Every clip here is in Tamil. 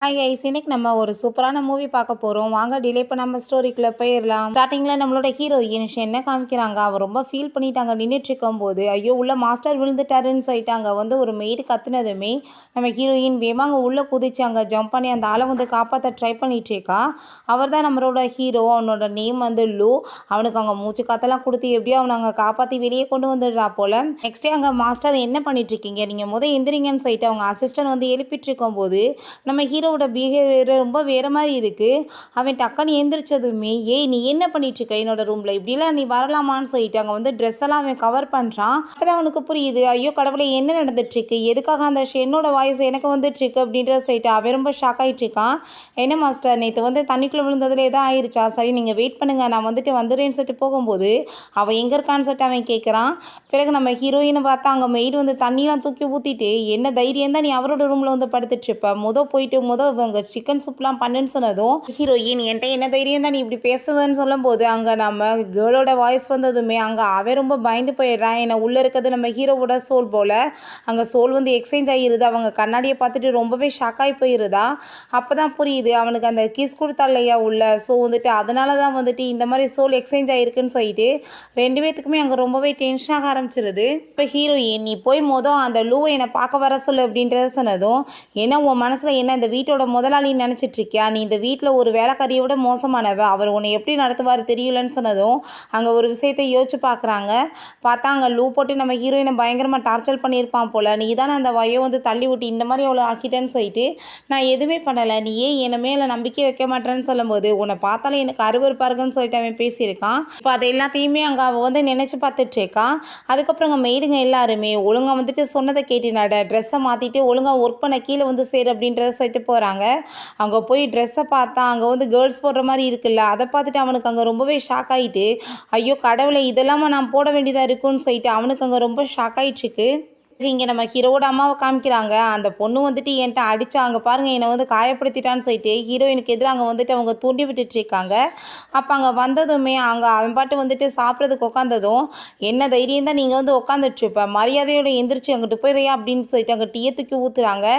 ஹாய் கைஸ், இன்னைக்கு நம்ம ஒரு சூப்பரான மூவி பார்க்க போகிறோம். வாங்க டிலே பண்ணாமல் ஸ்டோரிக்குள்ளே போயிடலாம். ஸ்டார்டிங்கில் நம்மளோட ஹீரோயின் என்ன காமிக்கிறாங்க, அவர் ரொம்ப ஃபீல் பண்ணிட்டாங்க. நின்றுட்டு இருக்கும்போது ஐயோ உள்ள மாஸ்டர் விழுந்துட்டாருன்னு சொல்லிட்டாங்க. ஒரு மெய்டு கத்துனதுமே நம்ம ஹீரோயின் வேமாங்க உள்ளே குதிச்சாங்க. ஜம்ப் பண்ணி அந்த ஆளை காப்பாற்ற ட்ரை பண்ணிட்டு இருக்கா. அவர் தான் நம்மளோட ஹீரோ. அவனோட நேம் லூ. அவனுக்கு அங்கே மூச்சு காத்தெல்லாம் கொடுத்து எப்படியோ அவனை அங்கே காப்பாற்றி வெளியே கொண்டு வந்துடுறா போல. நெக்ஸ்டே அங்கே மாஸ்டர் என்ன பண்ணிட்டு இருக்கீங்க, நீங்கள் எந்திரிங்கன்னு சொல்லிட்டு அவங்க அசிஸ்டன்ட் எழுப்பிட்டு இருக்கும்போது நம்ம ஹீரோவோட பிஹேவியர் ரொம்ப வேறு மாதிரி இருக்குது. அவன் டக்குன்னு எந்திரிச்சதுமே ஏய் நீ என்ன பண்ணிட்டுருக்க என்னோட ரூமில், இப்படிலாம் நீ வரலாமான்னு சொல்லிட்டு அங்கே ட்ரெஸ் எல்லாம் அவன் கவர் பண்ணுறான். அப்போ தான் அவனுக்கு புரியுது, ஐயோ கடவுளை என்ன நடந்துட்டுருக்கு, எதுக்காக அந்த என்னோட வாய்ஸ் எனக்கு வந்துட்டுருக்கு அப்படின்றத சொல்லிட்டு அவன் ரொம்ப ஷாக் ஆகிட்டுருக்கான். என்ன மாஸ்டர் நேற்று தண்ணிக்குள்ளே விழுந்ததில் எதாவது ஆயிடுச்சா, சரி நீங்கள் வெயிட் பண்ணுங்கள் நான் வந்துடுறேன்னு சொல்லிட்டு போகும்போது அவன் எங்கே இருக்கான்னு சொல்லிட்டு அவன் கேட்குறான். பிறகு நம்ம ஹீரோயினை பார்த்தா அங்கே மெய்டு தண்ணியெலாம் தூக்கி ஊற்றிட்டு என்ன தைரியம் தான் நீ அவரோட ரூமில் படுத்துட்ருப்ப, போயிட்டு அங்கே சிக்கன் சூப்லாம் பண்ணுன்னு சொன்னதும் ஹீரோயின் என்கிட்ட என்ன தைரியம் தான் நீ இப்படி பேசுவேன்னு சொல்லும்போது அங்கே நம்ம கேர்ளோட வாய்ஸ் வந்ததுமே அங்கே அவன் ரொம்ப பயந்து போயிடுறான். ஏன்னா உள்ளே இருக்கிறது நம்ம ஹீரோவோட சோல் போல். அங்கே சோல் எக்ஸ்சேஞ்ச் ஆகிருது. அவங்க கண்ணாடியை பார்த்துட்டு ரொம்பவே ஷாக் ஆகி போயிருதா. அப்போ தான் புரியுது அவனுக்கு அந்த கிஸ் கொடுத்தா இல்லையா உள்ள. ஸோ அதனால தான் இந்த மாதிரி சோல் எக்ஸ்சேஞ்ச் ஆகிருக்குன்னு சொல்லிட்டு ரெண்டு பேத்துக்குமே அங்கே ரொம்பவே டென்ஷன் ஆக ஆரம்பிச்சிருது. இப்போ ஹீரோயின் நீ போய் அந்த லூவை என்னை பார்க்க வர சொல்லு அப்படின்றத சொன்னதும் ஏன்னா உன் மனசில் என்ன இந்த வீட்டோட முதலாளின்னு நினச்சிட்டு இருக்கியா, நீ இந்த வீட்டில் ஒரு வேலைக்காரியை விட மோசமானவ, அவர் உன்னை எப்படி நடத்துவார் தெரியலன்னு சொன்னதும் அங்கே ஒரு விஷயத்தை யோசிச்சு பார்க்குறாங்க. பார்த்தா அங்கே லூ போட்டு நம்ம ஹீரோயினை பயங்கரமாக டார்ச்சர் பண்ணியிருப்பான் போல். நீ தானே அந்த வயோ தள்ளி விட்டு இந்த மாதிரி அவ்வளோ ஆக்கிட்டேன்னு சொல்லிட்டு நான் எதுவுமே பண்ணலை, நீ ஏன் என்னை மேலே நம்பிக்கை வைக்க மாட்டேன்னு சொல்லும்போது உன்னை பார்த்தாலே எனக்கு அருவருப்பாருக்குன்னு சொல்லிட்டு அவன் பேசியிருக்கான். இப்போ அதை எல்லாத்தையுமே அங்கே அவள் நினச்சி பார்த்துட்டு இருக்கான். அதுக்கப்புறம் அங்கே மெய்டுங்க எல்லாருமே ஒழுங்காக சொன்னதை கேட்டினாட ட்ரெஸ்ஸை மாற்றிட்டு ஒழுங்காக ஒர்க் பண்ண கீழே சேரு அப்படின்றத சொல்லிட்டு போகிறாங்க. அங்கே போய் ட்ரெஸ்ஸை பார்த்தா அங்கே கேர்ள்ஸ் போடுற மாதிரி இருக்குல்ல, அதை பார்த்துட்டு அவனுக்கு அங்கே ரொம்பவே ஷாக் ஆகிட்டு ஐயோ கடவுளை இதெல்லாமா நான் போட வேண்டியதாக இருக்குன்னு சொல்லிட்டு அவனுக்கு அங்கே ரொம்ப ஷாக் ஆகிட்டுருக்கு. இங்கே நம்ம ஹீரோட அம்மாவை காமிக்கிறாங்க. அந்த பொண்ணு என்கிட்ட அடித்தா அங்கே பாருங்கள் என்னை காயப்படுத்திட்டான்னு சொல்லிட்டு ஹீரோயினுக்கு எதிராக அங்கே அவங்க தூண்டி விட்டுட்ருக்காங்க. அப்போ அங்கே வந்ததுமே அங்கே அவன் பாட்டு சாப்பிட்றதுக்கு உட்காந்ததும் என்ன தைரியம் தான் நீங்கள் உட்காந்துட்ருப்ப, மரியாதையோட எந்திரிச்சு அங்கிட்டு போயிடுறியா அப்படின்னு சொல்லிட்டு அங்கே டீயை தூக்கி ஊற்றுறாங்க.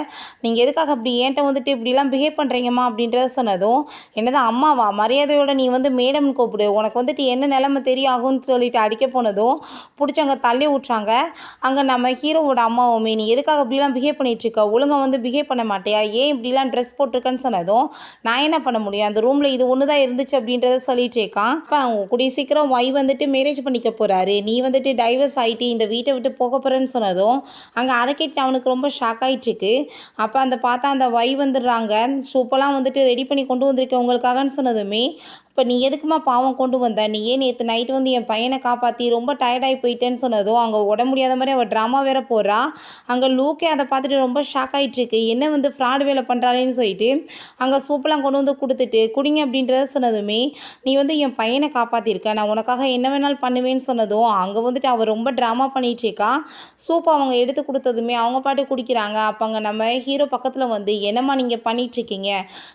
நீங்கள் எதுக்காக அப்படி என்கிட்ட இப்படிலாம் பிஹேவ் பண்ணுறீங்கம்மா அப்படின்றத சொன்னதும் என்னதான் அம்மாவா, மரியாதையோட நீ மேடம்னு கூப்பிடு, உனக்கு என்ன நிலைமை தெரியும் ஆகும்னு சொல்லிட்டு அடிக்க போனதும் பிடிச்சி அங்கே தள்ளி விட்றாங்க. அங்கே நம்ம ஹீரோ அம்மாவுமே நீ எதுக்காக இப்படிலாம் பிஹேவ் பண்ணிட்டு இருக்க, ஒழுங்காக பிஹேவ் பண்ண மாட்டியா, ஏன் இப்படிலாம் ட்ரெஸ் போட்டிருக்கேன்னு சொன்னதும் நான் என்ன பண்ண முடியும், அந்த ரூமில் இது ஒன்று தான் இருந்துச்சு அப்படின்றத சொல்லிட்டு இருக்கான். அப்போ அவங்க கூடிய சீக்கிரம் வை மேரேஜ் பண்ணிக்க போகிறாரு, நீ டைவர்ஸ் ஆகிட்டு இந்த வீட்டை விட்டு போக போகிறேன்னு சொன்னதும் அங்கே அதை கேட்டு அவனுக்கு ரொம்ப ஷாக் ஆகிட்டுருக்கு. அப்போ பார்த்தா அந்த வை வந்துடுறாங்க. சூப்பெல்லாம் ரெடி பண்ணி கொண்டு வந்திருக்கேன் உங்களுக்காகன்னு சொன்னதுமே இப்போ நீ எதுக்குமா பாவம் கொண்டு வந்த, நீ ஏன் நேற்று நைட்டு என் பையனை காப்பாற்றி ரொம்ப டயர்டாகி போயிட்டேன்னு சொன்னதும் அங்கே உடம்பு முடியாத மாதிரி அவள் ட்ராமா வேற போடுறா. அங்கே லூக்கே அதை பார்த்துட்டு ரொம்ப ஷாக் ஆகிட்டுருக்கு, என்ன ஃப்ராட் வேலை பண்ணுறாளேன்னு சொல்லிட்டு அங்கே சூப்பெல்லாம் கொண்டு கொடுத்துட்டு குடிங்க அப்படின்றத சொன்னதுமே நீ என் பையனை காப்பாற்றிருக்க, நான் உனக்காக என்ன வேணாலும் பண்ணுவேன்னு சொன்னதும் அங்கே அவள் ரொம்ப ட்ராமா பண்ணிகிட்ருக்கா. சூப்பை அவங்க எடுத்து கொடுத்ததுமே அவங்க பாட்டு குடிக்கிறாங்க. அப்போ அங்கே நம்ம ஹீரோ பக்கத்தில் என்னம்மா நீங்கள் பண்ணிகிட்ருக்கீங்க,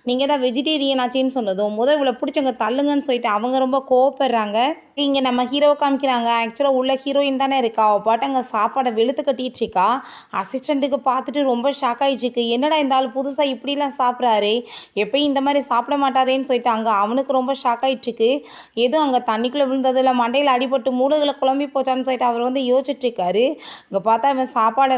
நீங்கள் தான் வெஜிடேரியன் ஆச்சேன்னு சொன்னதும் இவ்வளோ பிடிச்சவங்க தள்ளுங்கன்னு சொல்லிட்டு அவங்க ரொம்ப கோவப்படுறாங்க. இங்கே நம்ம ஹீரோ காமிக்கிறாங்க. ஆக்சுவலாக உள்ள ஹீரோயின் தானே இருக்கா, அவள் பாட்டு அங்கே சாப்பாடை வெளுத்து கட்டிட்டு இருக்கா. அசிஸ்டண்ட்டுக்கு பார்த்துட்டு ரொம்ப ஷாக் ஆகிடுச்சிருக்கு, என்னடா இந்த ஆள் புதுசாக இப்படிலாம் சாப்பிட்றாரு, எப்பயும் இந்த மாதிரி சாப்பிட மாட்டாரேன்னு சொல்லிட்டு அங்கே அவனுக்கு ரொம்ப ஷாக் ஆகிட்டுருக்கு. எதுவும் அங்கே தண்ணிக்குள்ளே விழுந்ததில் மண்டையில் அடிபட்டு மூடுகளை குழம்பி போச்சான்னு சொல்லிட்டு அவர் யோசிச்சுட்ருக்காரு. இங்கே பார்த்தா அவன் சாப்பாடை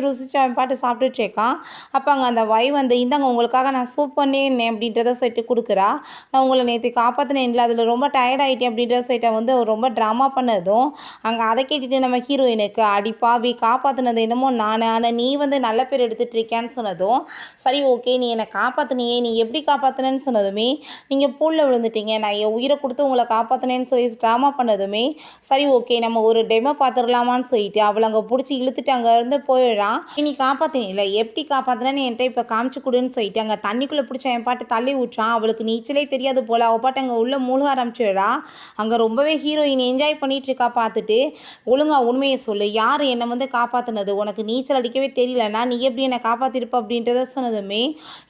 ருசிச்சு அவன் பாட்டு சாப்பிட்டுட்டு இருக்கான். அப்போ அங்கே அந்த வை இந்தாங்க உங்களுக்காக நான் சூப் பண்ணேன் அப்படின்றத சொல்லிட்டு கொடுக்குறா. நான் உங்களை நேற்று காப்பாற்றினேன் இல்லை, அதில் ரொம்ப டயர்ட் ஆகிட்டேன் அப்படின்றத சொல்லிட்டு ரொம்ப ட்ராமா பண்ணதும் அங்கே அதை கேட்டுட்டு நம்ம ஹீரோயினுக்கு அடிப்பாவி காப்பாற்றினது என்னமோ நான், ஆனால் நீ நல்ல பேர் எடுத்துகிட்டு இருக்கேன்னு சொன்னதும் சரி ஓகே நீ என்னை காப்பாற்றினியே, நீ எப்படி காப்பாற்றினேன்னு சொன்னதுமே நீங்கள் பூலில் விழுந்துட்டீங்க, நான் என் உயிரை கொடுத்து உங்களை காப்பாற்றினேன்னு சொல்லி ட்ராமா பண்ணதுமே சரி ஓகே நம்ம ஒரு டெமோ பார்த்துடலாமான்னு சொல்லிட்டு அவளை அங்கே பிடிச்சி இழுத்துட்டு அங்கேருந்து போயிடுறான். நீ காப்பாற்றினில்ல, எப்படி காப்பாற்றினேன்னு என்கிட்ட இப்போ காமிச்சு கொடுன்னு சொல்லிட்டு அங்கே தண்ணிக்குள்ளே பிடிச்ச என் பாட்டு தள்ளி விட்றான். அவளுக்கு நீச்சலே தெரியாது போல். அவள் பாட்டு அங்கே உள்ளே மூழ்க ஆரம்பிச்சிடுறா. அங்கே ரொம்பவே ஹீரோயின் என்ஜாய் பண்ணிட்டு இருக்கா பார்த்துட்டு, ஒழுங்கா உண்மையை சொல்லு, யார் என்னை வந்து காப்பாற்றினது, உனக்கு நீச்சல் அடிக்கவே தெரியலன்னா நீ எப்படி என்னை காப்பாற்றிருப்ப அப்படின்றத சொன்னதுமே,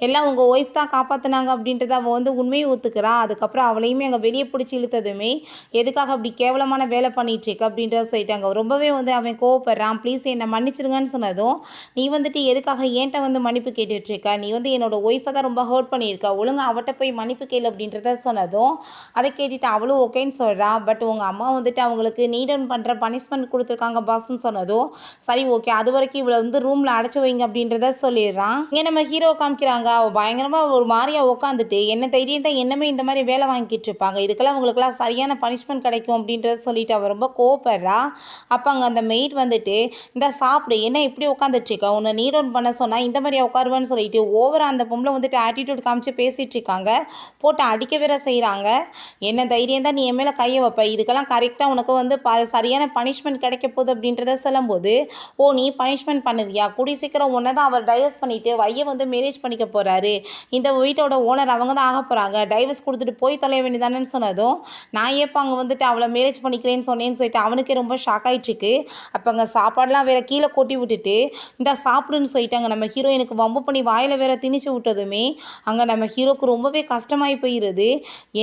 எல்லாம் உங்கள் ஒய்ஃப் தான் காப்பாற்றினாங்க அப்படின்றத அவள் வந்து உண்மையை ஒத்துக்கிறா. அதுக்கப்புறம் அவளையுமே அங்கே வெளியே பிடிச்சி இழுத்ததுமே, எதுக்காக அப்படி கேவலமான வேலை பண்ணிகிட்ருக்கு அப்படின்றத சொல்லிட்டாங்க. ரொம்பவே வந்து அவன் கோவப்படுறான். ப்ளீஸ் என்னை மன்னிச்சிருங்கன்னு சொன்னதும், நீ வந்துட்டு எதுக்காக என்கிட்ட வந்து மன்னிப்பு கேட்டுட்ருக்க, நீ வந்து என்னோட ஒய்ஃபை தான் ரொம்ப ஹர்ட் பண்ணியிருக்க, ஒழுங்காக அவட்ட போய் மன்னிப்பு கேளு அப்படின்றத சொன்னதும், அதை கேட்டுட்டு அவளும் ஓகேன்னு சொல்கிறா. பட் உங்கள் அம்மா வந்துட்டு அவங்களுக்கு நீடன் பண்ணுற பனிஷ்மெண்ட் கொடுத்துருக்காங்க பாஸ்ன்னு சொன்னதும், சரி ஓகே அது வரைக்கும் இவளை வந்து ரூமில் அடைச்சி வைங்க அப்படின்றத சொல்லிடுறான். இங்கே நம்ம ஹீரோ காமிக்கிறாங்க, அவள் பயங்கரமாக ஒரு மாதிரியா உட்காந்துட்டு என்ன தைரியம் தான் என்னமே இந்த மாதிரி வேலை வாங்கிட்டு இருப்பாங்க, இதுக்கெல்லாம் அவங்களுக்குலாம் சரியான பனிஷ்மெண்ட் கிடைக்கும் அப்படின்றத சொல்லிட்டு அவள் ரொம்ப கோவப்படுறா. அப்போ அங்கே அந்த மெய்ட் வந்துட்டு, இந்த சாப்பிடு, என்ன இப்படி உட்காந்துட்ருக்க, உன்னை நீட் டவுன் பண்ண சொன்னால் இந்த மாதிரி உட்காருவேன்னு சொல்லிட்டு ஓவராக அந்த பொம்பளை வந்துட்டு ஆட்டிடியூட் காமிச்சு பேசிகிட்டு இருக்காங்க. போட்டு அடிக்க வேற செய்கிறாங்க. என்ன தைரியம் தான் நீ என் மேலே கையை வைப்ப, இதுக்கெல்லாம் கரெக்டாக உனக்கு வந்து சரியான பனிஷ்மெண்ட் கிடைக்க போகுது அப்படின்றத சொல்லும்போது, ஓ நீ பனிஷ்மெண்ட் பண்ணுவியா, கூடி சீக்கிரம் உன்னை தான் அவர் டைவர்ஸ் பண்ணிவிட்டு வையை வந்து மேரேஜ் பண்ணிக்க போகிறாரு, இந்த வீட்டோட ஓனர் அவங்க தான் ஆக போகிறாங்க, டைவர்ஸ் கொடுத்துட்டு போய் தொலைய வேண்டியதானேன்னு சொன்னதும், நான் ஏப்போ அங்கே வந்துட்டு அவளை மேரேஜ் பண்ணிக்கிறேன்னு சொன்னேன்னு சொல்லிட்டு அவனுக்கே ரொம்ப ஷாக் ஆகிட்டுருக்கு. அப்போ அங்கே சாப்பாடெலாம் வேற கீழே கொட்டி விட்டுட்டு இந்த சாப்பிடுன்னு சொல்லிட்டாங்க. நம்ம ஹீரோயினுக்கு வம்பு பண்ணி வாயில் வேற திணிச்சு விட்டதுமே அங்கே நம்ம ஹீரோக்கு ரொம்பவே கஷ்டமாகி போயிடுது.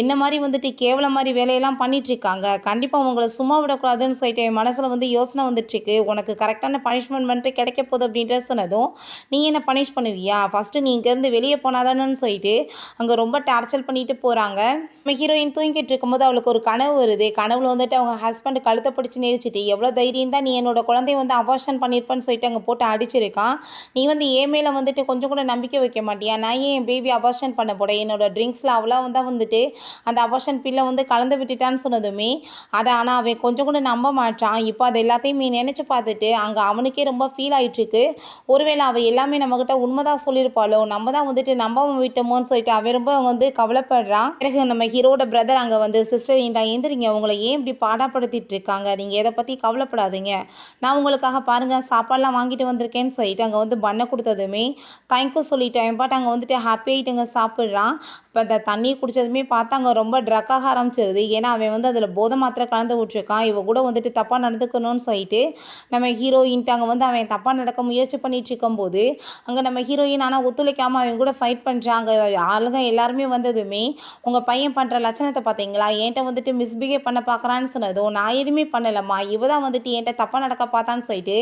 என்ன மாதிரி வந்துட்டு கேவலம் மாதிரி வேலையெல்லாம் பண்ணிகிட்ருக்காங்க, கண்டிப்பாக உங்களை சும்மா விடக்கூடாதுன்னு சொல்லிட்டு என் மனசில் வந்து யோசனை வந்துட்டுருக்கு. உனக்கு கரெக்டான பனிஷ்மெண்ட் பண்ணிட்டு கிடைக்க போகுது அப்படின்ற சொன்னதும், நீ என்ன பனிஷ் பண்ணுவியா, ஃபஸ்ட்டு நீ இங்கேருந்து வெளியே போனாதானு சொல்லிட்டு அங்கே ரொம்ப டார்ச்சர் பண்ணிட்டு போகிறாங்க. நம்ம ஹீரோயின் தூங்கிட்டு இருக்கும்போது அவளுக்கு ஒரு கனவு வருது. கனவுல வந்துட்டு அவங்க ஹஸ்பண்ட் கழுத்தை பிடிச்சி நெரிச்சிட்டு, எவ்வளோ தைரியம் தான் நீ என்னோட குழந்தைய வந்து அபார்ஷன் பண்ணியிருப்பேன்னு சொல்லிட்டு அங்கே போட்டு அடிச்சிருக்கான். நீ வந்து என் மேலே வந்துட்டு கொஞ்சம் கூட நம்பிக்கை வைக்க மாட்டியா, நான் ஏன் என் பேபி அபார்ஷன் பண்ண போகிறேன், என்னோட ட்ரிங்க்ஸில் அவ்வளோ தான் வந்துட்டு அந்த அபார்ஷன் பில்லை வந்து கலந்து விட்டுட்டான்னு சொன்னதுமே, அதை ஆனால் அவன் கொஞ்சம் கூட நம்ப மாட்டான். இப்போ அது எல்லாத்தையும் நீ நினச்சி பார்த்துட்டு அங்கே அவனுக்கே ரொம்ப ஃபீல் ஆகிட்டுருக்கு. ஒருவேளை அவள் எல்லாமே நம்மக்கிட்ட உண்மைதான் சொல்லியிருப்பாளோ, நம்ம தான் வந்துட்டு நம்பாமல் விட்டோமோன்னு சொல்லிட்டு அவன் ரொம்ப வந்து கவலைப்படுறான். பிறகு நம்ம ஹீரோட பிரதர் அங்கே வந்து, சிஸ்டர் இண்டா எந்திரிங்க, உங்களை ஏன் இப்படி பாடாப்படுத்திட்டு இருக்காங்க, நீங்கள் எதை பற்றி கவலைப்படாதீங்க, நான் உங்களுக்காக பாருங்கள் சாப்பாடெலாம் வாங்கிட்டு வந்திருக்கேன்னு சொல்லிட்டு அங்கே வந்து பண்ணை கொடுத்ததுமே தேங்க்யூ சொல்லிட்டேன். பட் அங்கே வந்துட்டு ஹாப்பி ஆகிட்டுங்க சாப்பிட்றான். இப்போ அந்த தண்ணி குடித்ததுமே பார்த்தா அங்கே ரொம்ப ட்ரக்காக ஆரம்பிச்சிருது. ஏன்னா அவன் வந்து அதில் போதை மாத்திரை கலந்து விட்டுருக்கான். இவ கூட வந்துட்டு தப்பாக நடந்துக்கணும்னு சொல்லிட்டு நம்ம ஹீரோயின்ட்டு அங்கே வந்து அவன் தப்பாக நடக்க முயற்சி பண்ணிட்டு இருக்கும்போது அங்கே நம்ம ஹீரோயின் ஆனால் ஒத்துழைக்காமல் அவன் கூட ஃபைட் பண்ணுறாங்க. ஆளுங்க எல்லாருமே வந்ததுமே, உங்கள் பையன் பண்ணுற லட்சணத்தை பார்த்தீங்களா, என்கிட்ட வந்துட்டு மிஸ்பிஹேவ் பண்ண பார்க்குறான்னு சொன்னதும், நான் எதுவுமே பண்ணலம்மா, இவ தான் வந்துட்டு என்கிட்ட தப்பாக நடக்க பார்த்தான்னு சொல்லிட்டு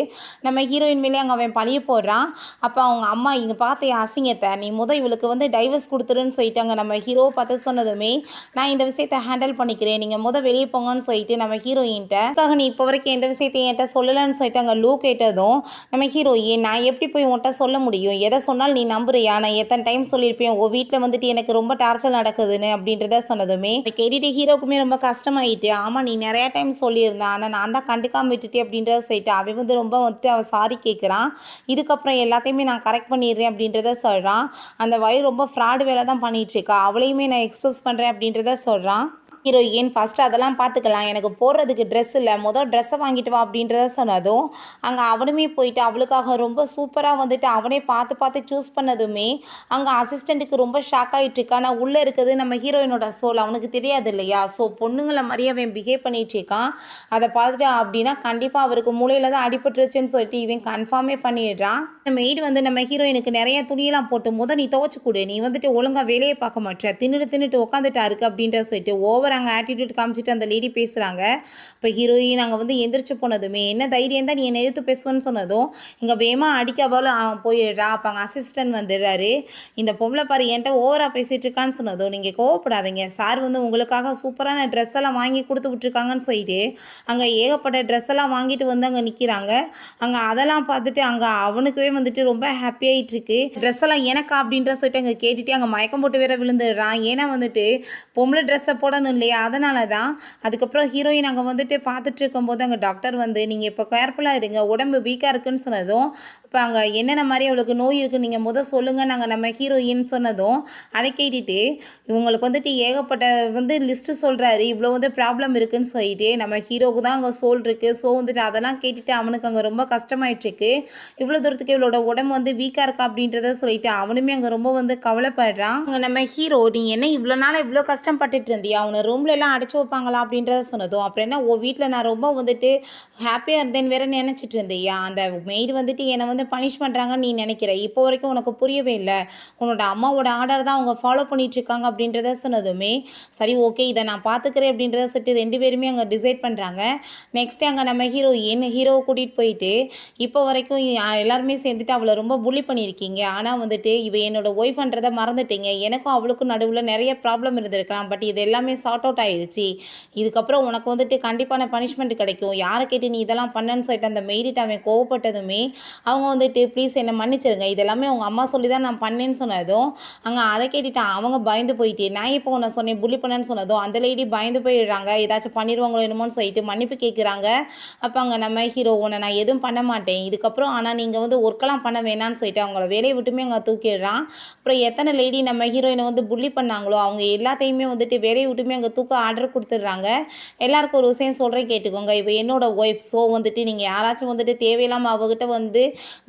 நம்ம ஹீரோயின் மேலே அங்கே அவன் பழிய போடுறான். அப்போ அவங்க அம்மா, இங்கே பார்த்த அசிங்கத்தை நீ இவளுக்கு வந்து டைவர்ஸ் கொடுத்துருன்னு சொல்லிட்டாங்க. நம்ம ஹீரோ பார்த்து சொன்னதுமே, நான் இந்த விஷயத்தை ஹேண்டில் பண்ணிக்கிறேன், நீங்கள் வெளியே போங்கன்னு சொல்லிட்டு நம்ம ஹீரோயின்ட்ட, அதுக்காக நீ இப்போ வரைக்கும் எந்த விஷயத்தையும் என்கிட்ட சொல்லலைன்னு சொல்லிட்டு அங்கே லூ கேட்டதும், நம்ம ஹீரோயின், நான் எப்படி போய் உன்கிட்ட சொல்ல முடியும், எதை சொன்னாலும் நீ நம்புறியா, நான் எத்தனை டைம் சொல்லியிருப்பேன் உன் வீட்டில் வந்துட்டு எனக்கு ரொம்ப டார்ச்சர் நடக்குதுன்னு அப்படின்றத சொன்னதுமே கேட்டுட்டு ஹீரோக்குமே ரொம்ப கஷ்டமாயிட்டு, ஆமாம் நீ நிறையா டைம் சொல்லியிருந்தான், ஆனால் நான் தான் கண்டுக்காமல் விட்டுட்டேன் அப்படின்றத சொல்லிட்டு அவன் வந்து ரொம்ப வந்துட்டு அவன் சாரி கேட்குறான். இதுக்கப்புறம் எல்லாத்தையுமே நான் கரெக்ட் பண்ணிடுறேன் அப்படின்றத சொல்கிறான். அந்த வயிறு ரொம்ப ஃப்ராடு வேலை தான் பண்ணிகிட்ருக்கா, அவளையுமே நான் எக்ஸ்போஸ் பண்ணுறேன் அப்படின்றத சொல்கிறான். ஹீரோயின், ஃபஸ்ட்டு அதெல்லாம் பார்த்துக்கலாம், எனக்கு போடுறதுக்கு ட்ரெஸ் இல்லை, ட்ரெஸ்ஸை வாங்கிட்டு வா அப்படின்றத சொன்னதும் அங்கே அவனுமே போயிட்டு அவளுக்காக ரொம்ப சூப்பராக வந்துட்டு அவனே பார்த்து பார்த்து சூஸ் பண்ணதுமே அங்கே அசிஸ்டண்ட்டுக்கு ரொம்ப ஷாக் ஆகிட்டுருக்கா. ஆனால் உள்ளே இருக்குது நம்ம ஹீரோயினோட சோல், அவனுக்கு தெரியாது இல்லையா. ஸோ பொண்ணுங்களை மாதிரியே அவன் பிஹேவ் பண்ணிகிட்ருக்கான். அதை பார்த்துட்டு அப்படின்னா கண்டிப்பாக அவருக்கு மூளையில் தான் அடிபட்டுருச்சுன்னு சொல்லிட்டு இவன் கன்ஃபார்மே பண்ணிடுறான். இந்த மெய்டு வந்து நம்ம ஹீரோயினுக்கு நிறைய துணியெல்லாம் போட்டு நீ துவச்சி கொடு, நீ வந்துட்டு ஒழுங்காக வேலையை பார்க்க மாட்டேற, தின்னுட்டு உட்காந்துட்டா இருக்கு அப்படின்ற சொல்லிட்டு ஓவர் அங்கே ஆட்டிடியூட் காமிச்சிட்டு அந்த லேடி பேசுகிறாங்க. இப்போ ஹீரோயின் அங்கே வந்து எந்திரிச்சு போனதுமே, என்ன தைரியம் தான் நீ என்னை எதிர்த்து பேசுவேன்னு சொன்னதும் இங்கே வேகமாக அடிக்க அவளும் போயிடுறா. அப்போ அங்கே அசிஸ்டன்ட் வந்துடுறாரு. இந்த பொம்பளை பாரு என்கிட்ட ஓவராக பேசிகிட்டு இருக்கான்னு சொன்னதும், நீங்கள் கோவப்படாதீங்க, சார் வந்து உங்களுக்காக சூப்பரான ட்ரெஸ் எல்லாம் வாங்கி கொடுத்து விட்ருக்காங்கன்னு சொல்லிட்டு அங்கே ஏகப்பட்ட ட்ரெஸ் எல்லாம் வாங்கிட்டு வந்து அங்கே நிற்கிறாங்க. அங்கே அதெல்லாம் பார்த்துட்டு அங்கே அவனுக்குவே வந்துட்டு ரொம்ப ஹாப்பி ஆகிட்டு இருக்கு. ட்ரெஸ் எல்லாம் எனக்கா அப்படின்ற சொல்லிட்டு அங்கே கேட்டுட்டு அங்கே மயக்கம் போட்டு வேற விழுந்துடுறான். ஏன்னா வந்துட்டு பொம்பளை ட்ரெஸ்ஸை போடணும் இல்லையா, அதனால தான். அதுக்கப்புறம் ஹீரோயின் அங்கே வந்துட்டு பார்த்துட்டு இருக்கும்போது அங்கே டாக்டர் வந்து, நீங்கள் இப்போ கேர்ஃபுல்லாக இருங்க, உடம்பு வீக்காக இருக்குன்னு சொன்னதும், இப்போ அங்கே என்னென்ன மாதிரி அவளுக்கு நோய் இருக்குது நீங்கள் சொல்லுங்கள் நாங்கள் நம்ம ஹீரோயின் சொன்னதும், அதை கேட்டுட்டு இவங்களுக்கு வந்துட்டு ஏகப்பட்ட வந்து லிஸ்ட்டு சொல்கிறாரு, இவ்வளோ வந்து ப்ராப்ளம் இருக்குதுன்னு சொல்லிட்டு நம்ம ஹீரோவுக்கு தான் அங்கே சோல் இருக்குது. ஸோ வந்துட்டு அதெல்லாம் கேட்டுட்டு அவனுக்கு அங்கே ரொம்ப கஷ்டமாயிட்டுருக்கு. இவ்வளோ தூரத்துக்கு இவ்வளோ இவளோட உடம்பு வந்து வீக்காக இருக்கா அப்படின்றத சொல்லிட்டு அவனுமே அங்கே ரொம்ப வந்து கவலைப்படுறான். அங்கே நம்ம ஹீரோ, நீ என்ன இவ்வளோ நாள் இவ்வளோ கஷ்டப்பட்டுட்டு இருந்தியா, அவனை ரூம்ல எல்லாம் அடைச்சி வைப்பாங்களா அப்படின்றத சொன்னதும், அப்புறம் என்ன உன் வீட்டில் நான் ரொம்ப வந்துட்டு ஹாப்பியாக இருந்தேன்னு வேற நினச்சிட்டு இருந்தியா, அந்த மெய்டு வந்துட்டு என்னை வந்து பனிஷ் பண்ணுறாங்கன்னு நீ நினைக்கிற, இப்போ வரைக்கும் உனக்கு புரியவே இல்லை, உன்னோட அம்மாவோட ஆர்டர் தான் அவங்க ஃபாலோ பண்ணிட்டு இருக்காங்க அப்படின்றத சொன்னதுமே, சரி ஓகே இதை நான் பார்த்துக்கிறேன் அப்படின்றத சொல்லிட்டு 2 பேருமே அங்கே டிசைட் பண்ணுறாங்க. நெக்ஸ்ட்டு அங்கே நம்ம ஹீரோவை கூட்டிகிட்டு போயிட்டு, இப்போ வரைக்கும் எல்லாருமே சேர்ந்துட்டு அவளை ரொம்ப புள்ளி பண்ணியிருக்கீங்க, ஆனால் வந்துட்டு இவ என்னோட ஒய்ஃப்ன்றதை மறந்துட்டீங்க, எனக்கும் அவளுக்கும் நடுவில் நிறைய ப்ராப்ளம் இருந்திருக்கலாம், பட் இது எல்லாமே சார்ட் அவுட் ஆயிடுச்சு, இதுக்கப்புறம் உனக்கு வந்துட்டு கண்டிப்பான பனிஷ்மெண்ட் கிடைக்கும், யாரை கேட்டு நீ இதெல்லாம் பண்ணன்னு சொல்லிட்டு அந்த மெய்டிட்ட அவன் கோவப்பட்டதுமே அவங்க வந்துட்டு ப்ளீஸ் என்னை மன்னிச்சிருங்க, இதெல்லாமே உங்கள் அம்மா சொல்லி தான் நான் பண்ணேன்னு சொன்னதும் அங்கே அதை கேட்டுட்டு அவங்க பயந்து போயிட்டு, நான் இப்போ உன்னை சொன்னேன் புள்ளி பண்ணேன்னு சொன்னதும் அந்த லேடி பயந்து போயிடுறாங்க, ஏதாச்சும் பண்ணிடுவாங்களோ என்னமோன்னு சொல்லிட்டு மன்னிப்பு கேட்குறாங்க. அப்போ அங்கே நம்ம ஹீரோ, உன்னை நான் எதுவும் பண்ண மாட்டேன் இதுக்கப்புறம், ஆனால் நீங்கள் வந்து ஒர்க்கெல்லாம் பண்ண வேணான்னு சொல்லிட்டு அவங்கள வேலையை விட்டுமே அங்கே தூக்கிடுறான். அப்புறம் எத்தனை லேடி நம்ம ஹீரோயினை வந்து புள்ளி பண்ணாங்களோ அவங்க எல்லாத்தையுமே வந்துட்டு வேலையை விட்டுமே அங்கே தூக்க ஆர்டர் கொடுத்துட்றாங்க. எல்லாருக்கும் ஒரு விஷயம் சொல்கிறேன் கேட்டுக்கோங்க, இப்போ என்னோட ஒய்ஃப், ஸோ வந்துட்டு நீங்கள் யாராச்சும் வந்துட்டு தேவையில்லாமல் அவகிட்ட வந்து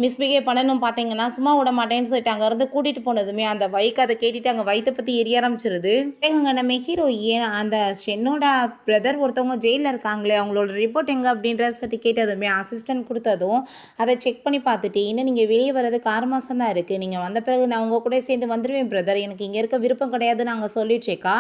மிஸ்பிஹேவ் பண்ணணும் பார்த்தீங்கன்னா சும்மா விட மாட்டேன்னு சொல்லிட்டு அங்கேருந்து கூட்டிகிட்டு போனதுமே அந்த வைக் அதை கேட்டுட்டு அங்கே வயிற்றை பற்றி எரிய ஆரம்பிச்சிருது. அங்கே நம்ம ஹீரோ ஏன் அந்த ஷென்னோட பிரதர் ஒருத்தவங்க ஜெயிலில் இருக்காங்களே அவங்களோட ரிப்போர்ட் எங்கே அப்படின்ற சொல்லி கேட்டதுமே அசிஸ்டன்ட் கொடுத்ததும் அதை செக் பண்ணி பார்த்துட்டு, இன்னும் நீங்கள் வெளியே வர்றதுக்கு 6 மாதம் தான் இருக்குது, நீங்கள் வந்த பிறகு நான் உங்கள் கூட சேர்ந்து வந்துடுவேன் பிரதர், எனக்கு இங்கே இருக்க விருப்பம் கிடையாதுன்னு நாங்கள் சொல்லிட்டுருக்கா.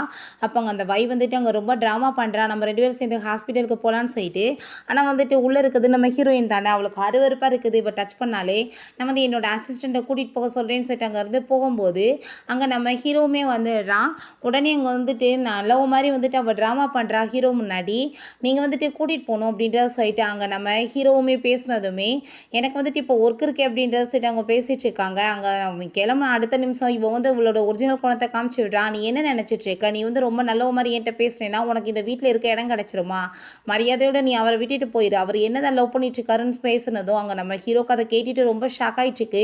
அப்போ அங்கே அந்த வை வந்துட்டு அங்கே ரொம்ப ட்ராமா பண்ணுறா, நம்ம 2 பேரும் சேர்ந்து ஹாஸ்பிட்டலுக்கு போகலான்னு சொல்லிட்டு, ஆனால் வந்துட்டு உள்ளே இருக்குது நம்ம ஹீரோயின் தானே, அவளுக்கு அருவருப்பாக இருக்குது இவ டச் பண்ணாலே, நான் வந்து என்னோட அசிஸ்டண்ட்டை கூட்டிகிட்டு போக சொல்கிறேன்னு சொல்லிட்டு அங்கேருந்து போகும்போது அங்கே நம்ம ஹீரோவுமே வந்துடுறான். உடனே அங்கே வந்துட்டு நல்ல மாதிரி வந்துட்டு அவள் ட்ராமா பண்ணுறா ஹீரோ முன்னாடி, நீங்கள் வந்துட்டு கூட்டிகிட்டு போகணும் அப்படின்றத சொல்லிட்டு அங்கே நம்ம ஹீரோவுமே பேசுனதுமே, எனக்கு வந்துட்டு இப்போ ஒர்க் இருக்குது அப்படின்றத சொல்லிட்டு அவங்க பேசிகிட்டு இருக்காங்க. அங்கே கிளம்புன அடுத்த நிமிஷம் இவள் வந்து இவளோட ஒரிஜினல் குணத்தை காமிச்சு விட்றா, நீ என்ன நினச்சிட்டு இருக்க, நீ வந்து ரொம்ப நல்ல மாதிரி என்கிட்ட பேசுனேன்னா உனக்கு இந்த வீட்டில் இருக்க இடம் கிடச்சிருமா, மரியாதையோடு நீ அவரை விட்டுட்டு போயிரு, அவர் என்னதான் லவ் பண்ணிட்டு இருக்காருன்னு பேசுனதும் அங்கே நம்ம ஹீரோக்கு அதை கேட்டுட்டு ரொம்ப ஷாக் ஆகிட்டுருக்கு.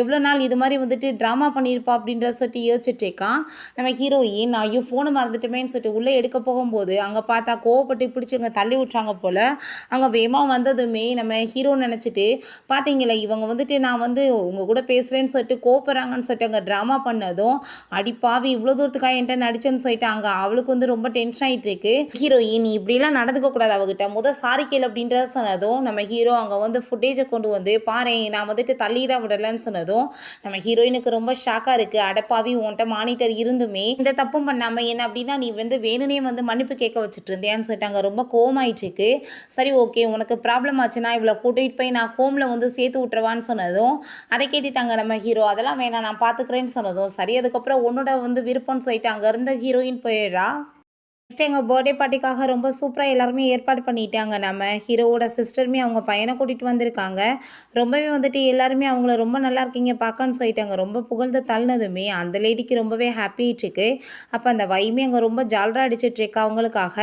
எவ்வளோ நாள் இது மாதிரி வந்துட்டு ட்ராமா பண்ணியிருப்பா அப்படின்றத சொல்லிட்டு யோசிச்சுட்டு இருக்கான். நம்ம ஹீரோயின் ஐயோ ஃபோனை மறந்துட்டுமேன்னு சொல்லிட்டு உள்ளே எடுக்க போகும்போது அங்கே பார்த்தா கோவப்பட்டு பிடிச்சி அங்கே தள்ளி விட்றாங்க போல். அங்கே வேகமாக வந்ததுமே நம்ம ஹீரோ நினச்சிட்டு, பார்த்தீங்களா இவங்க வந்துட்டு நான் வந்து உங்கள் கூட பேசுகிறேன்னு சொல்லிட்டு கோவப்படுறாங்கன்னு சொல்லிட்டு அங்கே ட்ராமா பண்ணதும், அடிப்பாவி இவ்வளோ தூரத்துக்காக என்கிட்ட நடிச்சேன்னு சொல்லிட்டு அங்கே அவளுக்கு வந்து ரொம்ப டென்ஷன் ஆகிட்டு இருக்கு. ஹீரோயின் நீ இப்படிலாம் நடந்துக்க கூடாது அவகிட்ட, முதல் சாரி கேள் அப்படின்றத சொன்னதும் நம்ம ஹீரோ அங்கே வந்து ஃபுட்டேஜை கொண்டு வந்து பாரு நான் வந்துட்டு தள்ளிட விடலைன்னு சொன்னதும் நம்ம ஹீரோயினுக்கு ரொம்ப ஷாக்காக இருக்குது. அடப்பாவி உன்கிட்ட மானிட்டர் இருந்துமே இந்த தப்பும் பண்ணாமல் என்ன அப்படின்னா நீ வந்து வேணுனே வந்து மன்னிப்பு கேட்க வச்சுட்டு இருந்தேன்னு சொல்லிட்டாங்க. ரொம்ப கோவமாயிட்டு இருக்கு. சரி ஓகே உனக்கு ப்ராப்ளம் ஆச்சுன்னா இவ்வளோ கூட்டிகிட்டு போய் நான் ஹோமில் வந்து சேர்த்து விட்டுருவான்னு சொன்னதும் அதை கேட்டுட்டாங்க நம்ம ஹீரோ, அதெல்லாம் வேணாம் நான் பார்த்துக்கிறேன்னு சொன்னதும் சரி அதுக்கப்புறம் உன்னோட வந்து விருப்பம்னு சொல்லிட்டு அங்கே இருந்த ஹீரோயின் போயிடுறா. நெக்ஸ்ட் எங்கள் பர்த்டே பார்ட்டிக்காக ரொம்ப சூப்பராக எல்லாருமே ஏற்பாடு பண்ணிட்டாங்க. நம்ம ஹீரோவோட சிஸ்டருமே அவங்க பையனை கூட்டிகிட்டு வந்திருக்காங்க. ரொம்பவே வந்துட்டு எல்லாருமே அவங்கள ரொம்ப நல்லா இருக்கீங்க பார்க்கன்னு சொல்லிட்டாங்க. ரொம்ப புகழ்ந்து தள்ளினதுமே அந்த லேடிக்கு ரொம்பவே ஹாப்பிட்டுருக்கு. அப்போ அந்த வைமே அங்கே ரொம்ப ஜாலராக அடிச்சிட்ருக்கா அவங்களுக்காக.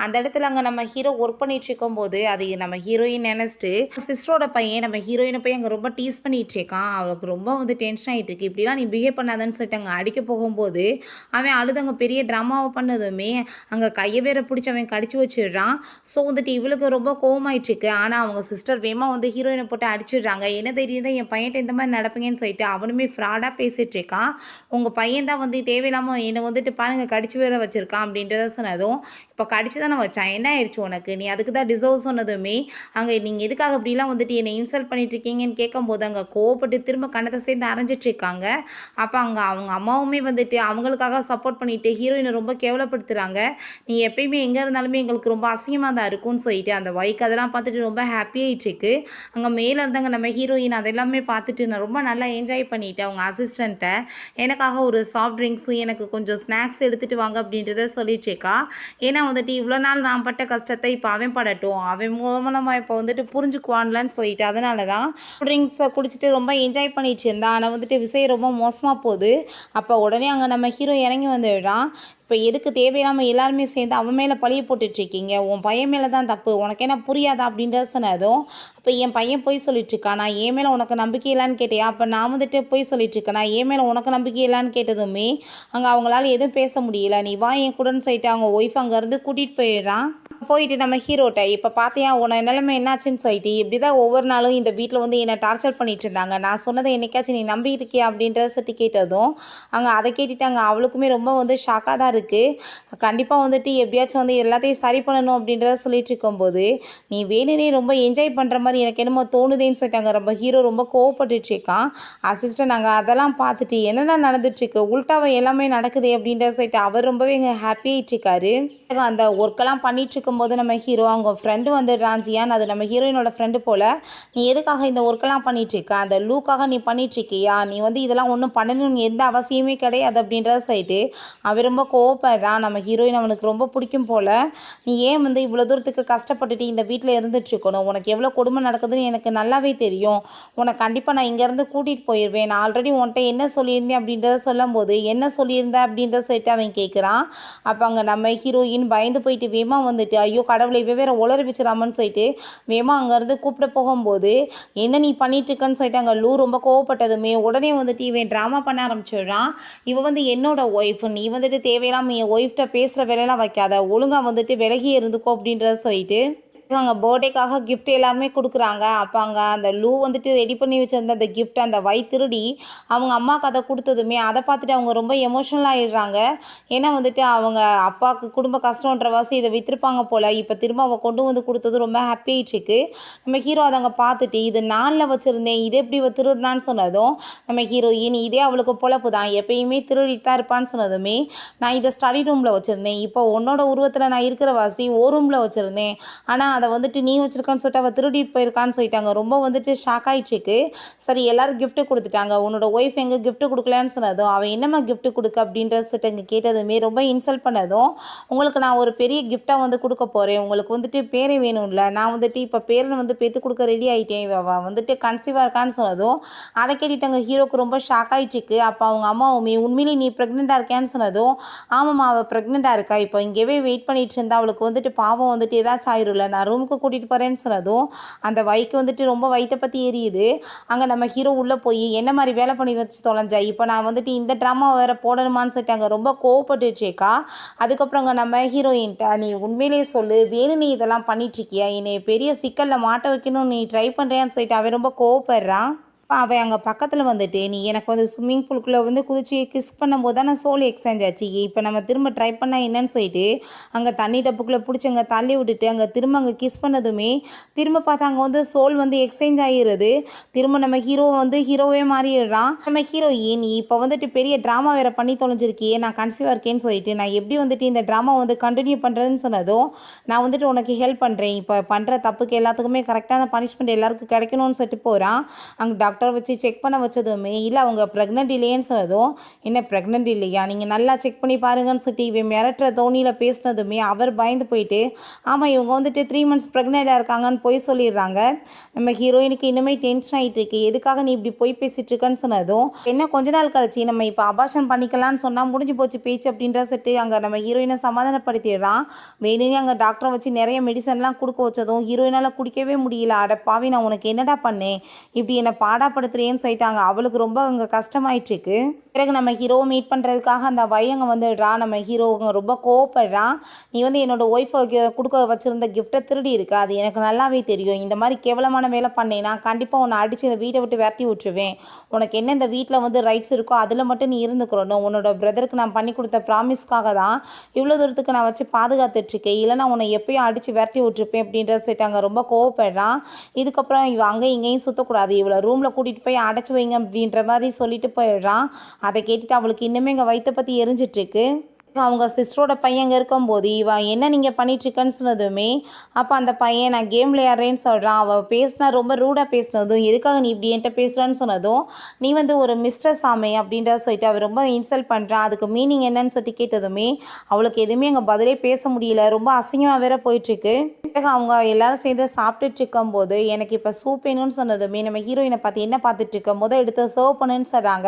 அந்த இடத்துல அங்கே நம்ம ஹீரோ ஒர்க் பண்ணிட்டு இருக்கும்போது அது நம்ம ஹீரோயின் நினச்சிட்டு சிஸ்டரோட பையன் நம்ம ஹீரோயினை போய் அங்கே ரொம்ப டீஸ் பண்ணிகிட்ருக்கான். அவளுக்கு ரொம்ப வந்து டென்ஷன் ஆகிட்டு இருக்கு. இப்படிலாம் நீ பிஹேவ் பண்ணாதன்னு சொல்லிட்டு அங்கே அடிக்க போகும்போது அவன் அழுது அங்கே பெரிய ட்ராமாவை பண்ணதுமே அங்கே கையை வேற பிடிச்சி அவன் கடிச்சு வச்சிடுறான். ஸோ வந்துட்டு இவளுக்கு ரொம்ப கோவமாயிட்டுருக்கு. ஆனால் அவங்க சிஸ்டர் வேமா வந்து ஹீரோயினை போட்டு அடிச்சிடுறாங்க. என்ன தெரியும் தான் என் பையன்ட்ட இந்த மாதிரி நடப்பீங்கன்னு சொல்லிட்டு அவனுமே ஃப்ராடாக பேசிகிட்டு இருக்கான். உங்கள் பையன் தான் வந்து தேவையில்லாமல் என்னை வந்துட்டு பாருங்கள் கடிச்சு வேற வச்சுருக்கான் அப்படின்றத சொன்னதும், இப்போ கடிச்சு தானே வச்சான் என்ன ஆயிடுச்சு உனக்கு, நீ அதுக்கு தான் டிசர்வ் சொன்னதுமே அங்கே நீங்கள் எதுக்காக அப்படிலாம் வந்துட்டு என்னை இன்சல்ட் பண்ணிட்டு இருக்கீங்கன்னு கேட்கும்போது அங்கே கோவப்பட்டு திரும்ப கணத்தை சேர்ந்து அரைஞ்சிட்டு இருக்காங்க. அப்போ அங்கே அவங்க அம்மாவுமே வந்துட்டு அவங்களுக்காக சப்போர்ட் பண்ணிட்டு ஹீரோயினை ரொம்ப கேவலப்படுத்துகிறாங்க. நீ எப்பயுமே எங்கே இருந்தாலுமே எங்களுக்கு ரொம்ப அசிங்கமாக தான் இருக்கும்னு சொல்லிட்டு அந்த வைக் அதெல்லாம் பார்த்துட்டு ரொம்ப ஹாப்பியாகிட்டுருக்கு. அங்கே மேலே இருந்தாங்க நம்ம ஹீரோயின் அதெல்லாமே பார்த்துட்டு நான் ரொம்ப நல்லா என்ஜாய் பண்ணிவிட்டேன். அவங்க அசிஸ்டண்ட்டை எனக்காக ஒரு சாஃப்ட் ட்ரிங்க்ஸும் எனக்கு கொஞ்சம் ஸ்நாக்ஸ் எடுத்துகிட்டு வாங்க அப்படின்றத சொல்லிட்டுருக்கா. ஏன்னா வந்துட்டு இவ்வளோ நாள் நான் பட்ட கஷ்டத்தை இப்போ அவன் படட்டும், அவன் மூலமாக இப்போ வந்துட்டு புரிஞ்சுக்குவான்லன்னு சொல்லிட்டு அதனால தான் ட்ரிங்க்ஸை குடிச்சிட்டு ரொம்ப என்ஜாய் பண்ணிட்டு இருந்தான். ஆனால் வந்துட்டு விஷயம் ரொம்ப மோசமாக போகுது. அப்போ உடனே அங்கே நம்ம ஹீரோ இறங்கி வந்துடுறான். இப்போ எதுக்கு தேவையில்லாமல் எல்லாருமே சேர்ந்து அவன் மேலே பழிய போட்டுட்ருக்கீங்க, உன் பையன் மேலே தான் தப்பு, உனக்கு என்ன புரியாதா அப்படின்றத சொன்னதும், அப்போ என் பையன் போய் சொல்லிட்டுருக்கான், நான் என் மேலே உனக்கு நம்பிக்கை இல்லைன்னு கேட்டியா, அப்போ நான் வந்துட்டு போய் சொல்லிட்டுருக்கேன், நான் என் மேலே உனக்கு நம்பிக்கை இல்லைன்னு கேட்டதுமே அங்கே அவங்களால எதுவும் பேச முடியல. நீ வா என் கூடன்னு சொல்லிட்டு அவங்க ஒய்ஃப் அங்கேருந்து கூட்டிகிட்டு போயிடுறான். போயிட்டு நம்ம ஹீரோட்ட இப்போ பார்த்தியா உன நிலைமை என்னாச்சுன்னு சொல்லிட்டு இப்படி தான் ஒவ்வொரு நாளும் இந்த வீட்டில் வந்து என்னை டார்ச்சர் பண்ணிட்டு இருந்தாங்க. நான் சொன்னதை என்னைக்காச்சும் நீ நம்பி இருக்கியா அப்படின்றத சொல்லிட்டு கேட்டதும் அங்கே அதை கேட்டுட்டாங்க. அவளுக்குமே ரொம்ப வந்து ஷாக்காக தான் இருக்குது. கண்டிப்பாக வந்துட்டு எப்படியாச்சும் வந்து எல்லாத்தையும் சரி பண்ணணும் அப்படின்றத சொல்லிட்டு இருக்கும்போது நீ வேணுனே ரொம்ப என்ஜாய் பண்ணுற மாதிரி எனக்கு என்னமோ தோணுதேன்னு சொல்லிட்டாங்க. ரொம்ப ஹீரோ ரொம்ப கோவப்பட்டுட்டு இருக்கான். அசிஸ்டன்ட் நாங்கள் அதெல்லாம் பார்த்துட்டு என்னென்ன நடந்துட்டுருக்கு உல்ட்டாவை எல்லாமே நடக்குது அப்படின்றத சொல்லிட்டு அவர் ரொம்பவே இங்கே ஹாப்பி ஆகிட்டு இருக்காரு. அந்த ஒர்க்கெல்லாம் பண்ணிட்டு இருக்கும்போது நம்ம ஹீரோ அவங்க ஃப்ரெண்டு வந்துடுறான் ஜியான். அது நம்ம ஹீரோயினோட ஃப்ரெண்டு போல். நீ எதுக்காக இந்த ஒர்க்கெல்லாம் பண்ணிகிட்ருக்க? அந்த லூக்காக நீ பண்ணிகிட்ருக்கியா? நீ வந்து இதெல்லாம் ஒன்றும் பண்ணணும்னு எந்த அவசியமே கிடையாது அப்படின்றத சொல்லிட்டு அவன் ரொம்ப கோவப்படுறான். நம்ம ஹீரோயின் அவனுக்கு ரொம்ப பிடிக்கும் போல். நீ ஏன் வந்து இவ்வளோ தூரத்துக்கு கஷ்டப்பட்டுட்டு இந்த வீட்டில் இருந்துகிட்ருக்கணும்? உனக்கு எவ்வளோ கொடுமை நடக்குதுன்னு எனக்கு நல்லாவே தெரியும். உனக்கு கண்டிப்பாக நான் இங்கேருந்து கூட்டிகிட்டு போயிடுவேன். நான் ஆல்ரெடி உன்கிட்ட என்ன சொல்லியிருந்தேன் அப்படின்றத சொல்லும்போது என்ன சொல்லியிருந்தேன் அப்படின்றத சொல்லிட்டு அவன் கேட்குறான். அப்போ அங்கே நம்ம ஹீரோயின் பயந்து போயிட்டு வேமா வந்துட்டு ஐயோ கடவுளை வேற உளறி வச்சிடாமன்னு சொல்லிட்டு வேமா அங்கேருந்து கூப்பிட போகும்போது என்ன நீ பண்ணிட்டு இருக்கன்னு சொல்லிட்டு அங்கே லூ ரொம்ப கோவப்பட்டதுமே உடனே வந்துட்டு இவன் ட்ராமா பண்ண ஆரம்பிச்சிடுறான். இவன் வந்து என்னோட ஒய்ஃப், நீ வந்துட்டு தேவையில்லாமல் என் ஒய்ஃப்கிட்ட பேசுகிற வேலையெல்லாம் வைக்காத, ஒழுங்காக வந்துட்டு விலகி இருந்துக்கோ அப்படின்றத சொல்லிட்டு அங்கே பர்த்டேக்காக கிஃப்ட் எல்லாருமே கொடுக்குறாங்க. அப்போ அங்கே அந்த லூ வந்துட்டு ரெடி பண்ணி வச்சுருந்த அந்த கிஃப்ட் அந்த திருடி அவங்க அம்மாவுக்கு அதை கொடுத்ததுமே அதை பார்த்துட்டு அவங்க ரொம்ப எமோஷ்னல் ஆகிடுறாங்க. ஏன்னா வந்துட்டு அவங்க அப்பாவுக்கு குடும்ப கஷ்டன்ற வாசி இதை விற்றுருப்பாங்க போல். இப்போ திரும்ப அவள் கொண்டு வந்து கொடுத்தது ரொம்ப ஹாப்பி ஆகிட்டுருக்கு. நம்ம ஹீரோ அதை அங்கே பார்த்துட்டு இது நாளில் வச்சுருந்தேன், இது எப்படி திருடுனான்னு சொன்னதும் நம்ம ஹீரோயின் இதே அவளுக்கு பொழப்பு தான், எப்பயுமே திருடிட்டு தான் இருப்பான்னு சொன்னதுமே நான் இதை ஸ்டடி ரூமில் வச்சுருந்தேன், இப்போ உன்னோட உருவத்தில் நான் இருக்கிற வாசி ஓ ரூமில் வச்சுருந்தேன், ஆனால் அதை வந்துட்டு நீ வச்சுருக்கான்னு சொல்லிட்டு அவள் திருடிட்டு போயிருக்கான்னு சொல்லிட்டாங்க. ரொம்ப வந்துட்டு ஷாக் ஆகிட்டுருக்கு. சரி எல்லோரும் கிஃப்ட்டு கொடுத்துட்டாங்க, உன்னோட ஒய்ஃப் எங்கே கிஃப்ட்டு கொடுக்கலான்னு சொன்னதும் அவன் என்னம்மா கிஃப்ட்டு கொடுக்க அப்படின்ற சொல்லிட்டு இங்கே கேட்டதுமே ரொம்ப இன்சல்ட் பண்ணதும் உங்களுக்கு நான் ஒரு பெரிய கிஃப்டாக வந்து கொடுக்க போகிறேன், உங்களுக்கு வந்துட்டு பேரே வேணும்ல, நான் வந்துட்டு இப்போ பேரனை வந்து பெற்று கொடுக்க ரெடி ஆகிட்டேன், அவள் வந்துட்டு கன்சீவாக இருக்கான்னு சொன்னதும் அதை கேட்டுட்டாங்க. ஹீரோக்கு ரொம்ப ஷாக் ஆகிட்டுருக்கு. அப்போ அவங்க அம்மாவுமே உண்மையிலேயே நீ ப்ரெக்னெண்ட்டாக இருக்கான்னு சொன்னதும் ஆமாம்மா அவள் ப்ரெக்னெண்ட்டாக இருக்கா, இப்போ இங்கேயே வெயிட் பண்ணிட்டு இருந்தா அவளுக்கு வந்துட்டு பாவம் வந்துட்டு ஏதாச்சும் ஆயிரும்ல, நான் ரூமுக்கு கூட்டிகிட்டு போகிறேன்னு சொன்னதும் அந்த வைக்கு வந்துட்டு ரொம்ப வயிற்றை பற்றி எரியுது. அங்கே நம்ம ஹீரோ உள்ளே போய் என்ன மாதிரி வேலை பண்ணி வச்சு தொலைஞ்சா, இப்போ நான் வந்துட்டு இந்த ட்ராமா வேறு போடணுமான்னு சொல்லிட்டாங்க. ரொம்ப கோவப்பட்டுச்சேக்கா. அதுக்கப்புறம் அங்கே நம்ம ஹீரோயின்ட்ட நீ உண்மையிலேயே சொல்லு, வேணும் நீ இதெல்லாம் பண்ணிட்டுருக்கியா, என்னை பெரிய சிக்கலில் மாட்ட வைக்கணும்னு நீ ட்ரை பண்ணுறியான்னு சொல்லிட்டு அவன் ரொம்ப கோவப்படுறான். அவன் அங்கே பக்கத்தில் வந்துட்டு நீ எனக்கு வந்து ஸ்விம்மிங் பூலுக்குள்ளே வந்து குதிச்சு கிஸ் பண்ணும்போது தான் நான் சோல் எக்ஸ்சேஞ்ச் ஆச்சு, இப்போ நம்ம திரும்ப ட்ரை பண்ணால் என்னன்னு சொல்லிட்டு அங்கே தண்ணி டப்புக்குள்ளே பிடிச்சி அங்கே தள்ளி விட்டுட்டு அங்கே திரும்ப அங்கே கிஸ் பண்ணதுமே திரும்ப பார்த்தா அங்கே வந்து சோல் வந்து எக்ஸ்சேஞ்ச் ஆகிடுது. திரும்ப நம்ம ஹீரோ வந்து ஹீரோவே மாறிடுறான். நம்ம ஹீரோயின் நீ இப்போ வந்துட்டு பெரிய ட்ராமா வேறு பண்ணி தொலைஞ்சிருக்கியே, நான் கன்சீவாக இருக்கேன்னு சொல்லிட்டு நான் எப்படி வந்துட்டு இந்த ட்ராமா வந்து கண்டினியூ பண்ணுறதுன்னு சொன்னதும் நான் வந்துட்டு உனக்கு ஹெல்ப் பண்ணுறேன், இப்போ பண்ணுற தப்புக்கு எல்லாத்துக்குமே கரெக்டான பனிஷ்மெண்ட் எல்லாருக்கும் கிடைக்கணும்னு சொல்லிட்டு போகிறான். அங்கே டாக்டர் வச்சு செக் பண்ண வச்சதுமே இல்லை அவங்க ப்ரெக்னென்ட் இல்லையேன்னு சொன்னதும் என்ன ப்ரெக்னென்ட் இல்லையா, நீங்கள் நல்லா செக் பண்ணி பாருங்கன்னு சொல்லிட்டு இவன் மிரட்டுற தோணியில் பேசினதுமே அவர் பயந்து போயிட்டு ஆமாம் இவங்க வந்துட்டு 3 months ப்ரெக்னெண்ட்டாக இருக்காங்கன்னு போய் சொல்லிடுறாங்க. நம்ம ஹீரோயினுக்கு இன்னுமே டென்ஷன் ஆகிட்டு இருக்கு, எதுக்காக நீ இப்படி போய் பேசிகிட்டு இருக்கன்னு சொன்னதும் என்ன கொஞ்ச நாள் கழிச்சு நம்ம இப்போ அபார்ஷன் பண்ணிக்கலாம்னு சொன்னால் முடிஞ்சு போச்சு பேச்சு அப்படின்ற சொல்லிட்டு அங்கே நம்ம ஹீரோயினை சமாதானப்படுத்திடுறான். வேணும்னே அங்கே டாக்டரை வச்சு நிறைய மெடிசன்லாம் கொடுக்க வச்சதும் ஹீரோயினால் குடிக்கவே முடியல. அடப்பாவி நான் உனக்கு என்னடா பண்ணேன், இப்படி என்னை பாடாப்படுத்துறேன்னு சொல்லிட்டாங்க. அவளுக்கு ரொம்ப அங்கே கஷ்டமாயிட்டுருக்கு. பிறகு நம்ம ஹீரோவை மீட் பண்ணுறதுக்காக அந்த அங்கே வந்துடுறா. நம்ம ஹீரோங்க ரொம்ப கோவப்படுறான். நீ வந்து என்னோட ஒய்ஃபை கொடுக்க வச்சுருந்த கிஃப்ட்டை திருடி இருக்கு, அது எனக்கு நல்லாவே தெரியும், இந்த மாதிரி கேவலமான வேலை பண்ணேன்னா கண்டிப்பாக உன்னை அடித்து இந்த வீட்டை விட்டு விரட்டி விட்டுருவேன், உனக்கு என்ன இந்த வீட்டில் வந்து ரைட்ஸ் இருக்கோ அதில் மட்டும் நீ இருந்துக்கிறணும், உன்னோட பிரதருக்கு நான் பண்ணி கொடுத்த ப்ராமிஸ்க்காக தான் இவ்வளோ தூரத்துக்கு நான் வச்சு பாதுகாத்துட்ருக்கேன், இல்லைனா உன்னை எப்பயும் அடித்து விரட்டி விட்டுருப்பேன் அப்படின்றத சொல்லிட்டாங்க. ரொம்ப கோவப்படுறான். இதுக்கப்புறம் இவன் அங்கே இங்கேயும் சுற்றக்கூடாது, இவ்வளோ ரூமில் கூட்டிகிட்டு போய் அடைச்சி வைங்க அப்படின்ற மாதிரி சொல்லிட்டு போயிடுறான். அதை கேட்டுட்டு அவளுக்கு இன்னுமே இங்கே வயிற்றை பற்றி எரிஞ்சிட்ருக்கு. அவங்க சிஸ்டரோட பையன் இங்கே இருக்கும்போது இவன் என்ன நீங்கள் பண்ணிகிட்ருக்கன்னு சொன்னதுமே அப்போ அந்த பையன் நான் கேம் விளையாடுறேன்னு சொல்கிறான். அவள் பேசினா ரொம்ப ரூடாக பேசினதும் எதுக்காக நீ இப்படி என்கிட்ட பேசுகிறான்னு சொன்னதும் நீ வந்து ஒரு மிஸ்டர் சாமி அப்படின்றத சொல்லிட்டு அவர் ரொம்ப இன்சல்ட் பண்ணுறான். அதுக்கு மீனிங் என்னன்னு சொல்லிட்டு கேட்டதுமே அவளுக்கு எதுவுமே அங்கே பதிலே பேச முடியல, ரொம்ப அசிங்கமாக வேற போயிட்டுருக்கு. அவங்க எல்லாரும் சேர்ந்து சாப்பிட்டுட்டு இருக்கும்போது எனக்கு இப்போ சூப் வேணும்னு சொன்னதுமே நம்ம ஹீரோயினை பார்த்து என்ன பார்த்துட்டு இருக்கும் போது எடுத்து சர்வ் பண்ணுன்னு சொல்கிறாங்க.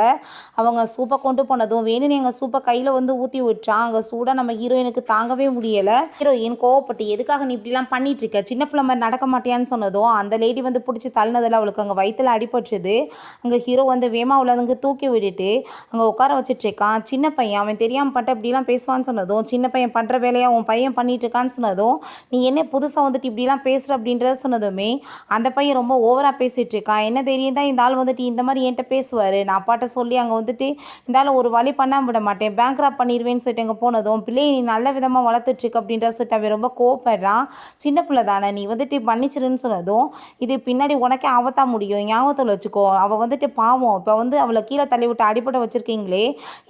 அவங்க சூப்பை கொண்டு போனதும் வேணும்னு எங்கள் சூப்பை கையில் வந்து ஊற்றி விட்டுறான். ஊற்றுறான். அங்கே சூடாக நம்ம ஹீரோயினுக்கு தாங்கவே முடியலை. ஹீரோயின் கோவப்பட்டு எதுக்காக நீ இப்படிலாம் பண்ணிட்டு இருக்க, சின்ன பிள்ளை மாதிரி நடக்க மாட்டியான்னு சொன்னதும் அந்த லேடி வந்து பிடிச்சி தள்ளினதில் அவளுக்கு அங்கே வயிற்றுல அடிபட்டுருது. அங்கே ஹீரோ வந்து வேமா உள்ளவங்க தூக்கி விட்டுட்டு அங்கே உட்கார வச்சுட்ருக்கான். சின்ன பையன் அவன் தெரியாமல் பட்ட இப்படிலாம் பேசுவான்னு சொன்னதும், சின்ன பையன் பண்ணுற வேலையாக உன் பையன் பண்ணிட்டு இருக்கான்னு சொன்னதும், நீ என்ன புதுசாக வந்துட்டு இப்படிலாம் பேசுகிற அப்படின்றத சொன்னதுமே அந்த பையன் ரொம்ப ஓவராக பேசிகிட்டு இருக்கான். என்ன தெரியும் தான் இந்த ஆள் வந்துட்டு இந்த மாதிரி என்கிட்ட பேசுவார், நான் அப்பாட்ட சொல்லி அங்கே வந்துட்டு இந்த ஆள் ஒரு வழி பண்ணாமல் விட மாட்டேன், பேங்க்ராப் பண்ணிடுவேன்னு சொல்லிட்டு அங்கே போனதும், பிள்ளையை நீ நல்ல விதமாக வளர்த்துட்ருக்கு அப்படின்ற சொல்லிட்டு அவன் ரொம்ப கோவப்படுறான். சின்ன பிள்ளை தானே நீ வந்துட்டு பண்ணிச்சிருன்னு சொன்னதும், இது பின்னாடி உனக்கே ஆபத்தாக முடியும், ஞாபகத்தில் வச்சுக்கோ, அவள் வந்துட்டு பாவம், இப்போ வந்து அவளை கீழே தள்ளி விட்டு அடிப்பட வச்சுருக்கீங்களே,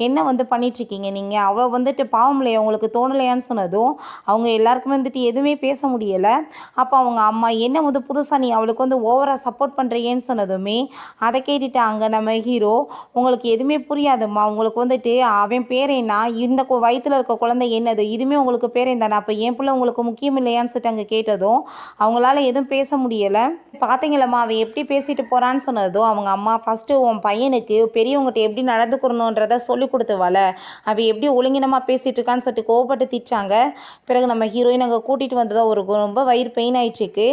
என்ன வந்து பண்ணிகிட்ருக்கீங்க நீங்கள், அவள் வந்துட்டு பாவம் இல்லையா உங்களுக்கு தோணலையான்னு சொன்னதும் அவங்க எல்லாருக்குமே வந்துட்டு எதுவுமே பேச முடியலை. அப்போ அவங்க அம்மா என்ன வந்து புதுசாக நீ அவளுக்கு வந்து ஓவராக சப்போர்ட் பண்ணுறீங்கன்னு சொன்னதுமே அதை கேட்டுட்டு அங்கே நம்ம ஹீரோ, உங்களுக்கு எதுவுமே புரியாதும்மா, உங்களுக்கு வந்துட்டு அவன் பேரேன்னா இந்த வயிற்றில் இருக்க குழந்தை என்னது, இதுவுமே உங்களுக்கு பேரேன் தானே, அப்போ என் பிள்ளை உங்களுக்கு முக்கியம் இல்லையான்னு சொல்லிட்டு அங்கே கேட்டதும் அவங்களால எதுவும் பேச முடியலை. பார்த்தீங்களம்மா அவன் எப்படி பேசிட்டு போகிறான்னு சொன்னதும் அவங்க அம்மா, ஃபஸ்ட்டு உன் பையனுக்கு பெரியவங்ககிட்ட எப்படி நடந்துக்கணுன்றதை சொல்லி கொடுத்து அவள் எப்படி ஒழுங்கினமாக பேசிகிட்டு இருக்கான்னு சொல்லிட்டு கோவப்பட்டு திட்டாங்க. பிறகு நம்ம ஹீரோயின் அங்கே கூட்டிகிட்டு வந்ததோ ஒரு ரொம்ப வயிறு பெயின் ஆகிட்டுருக்கு.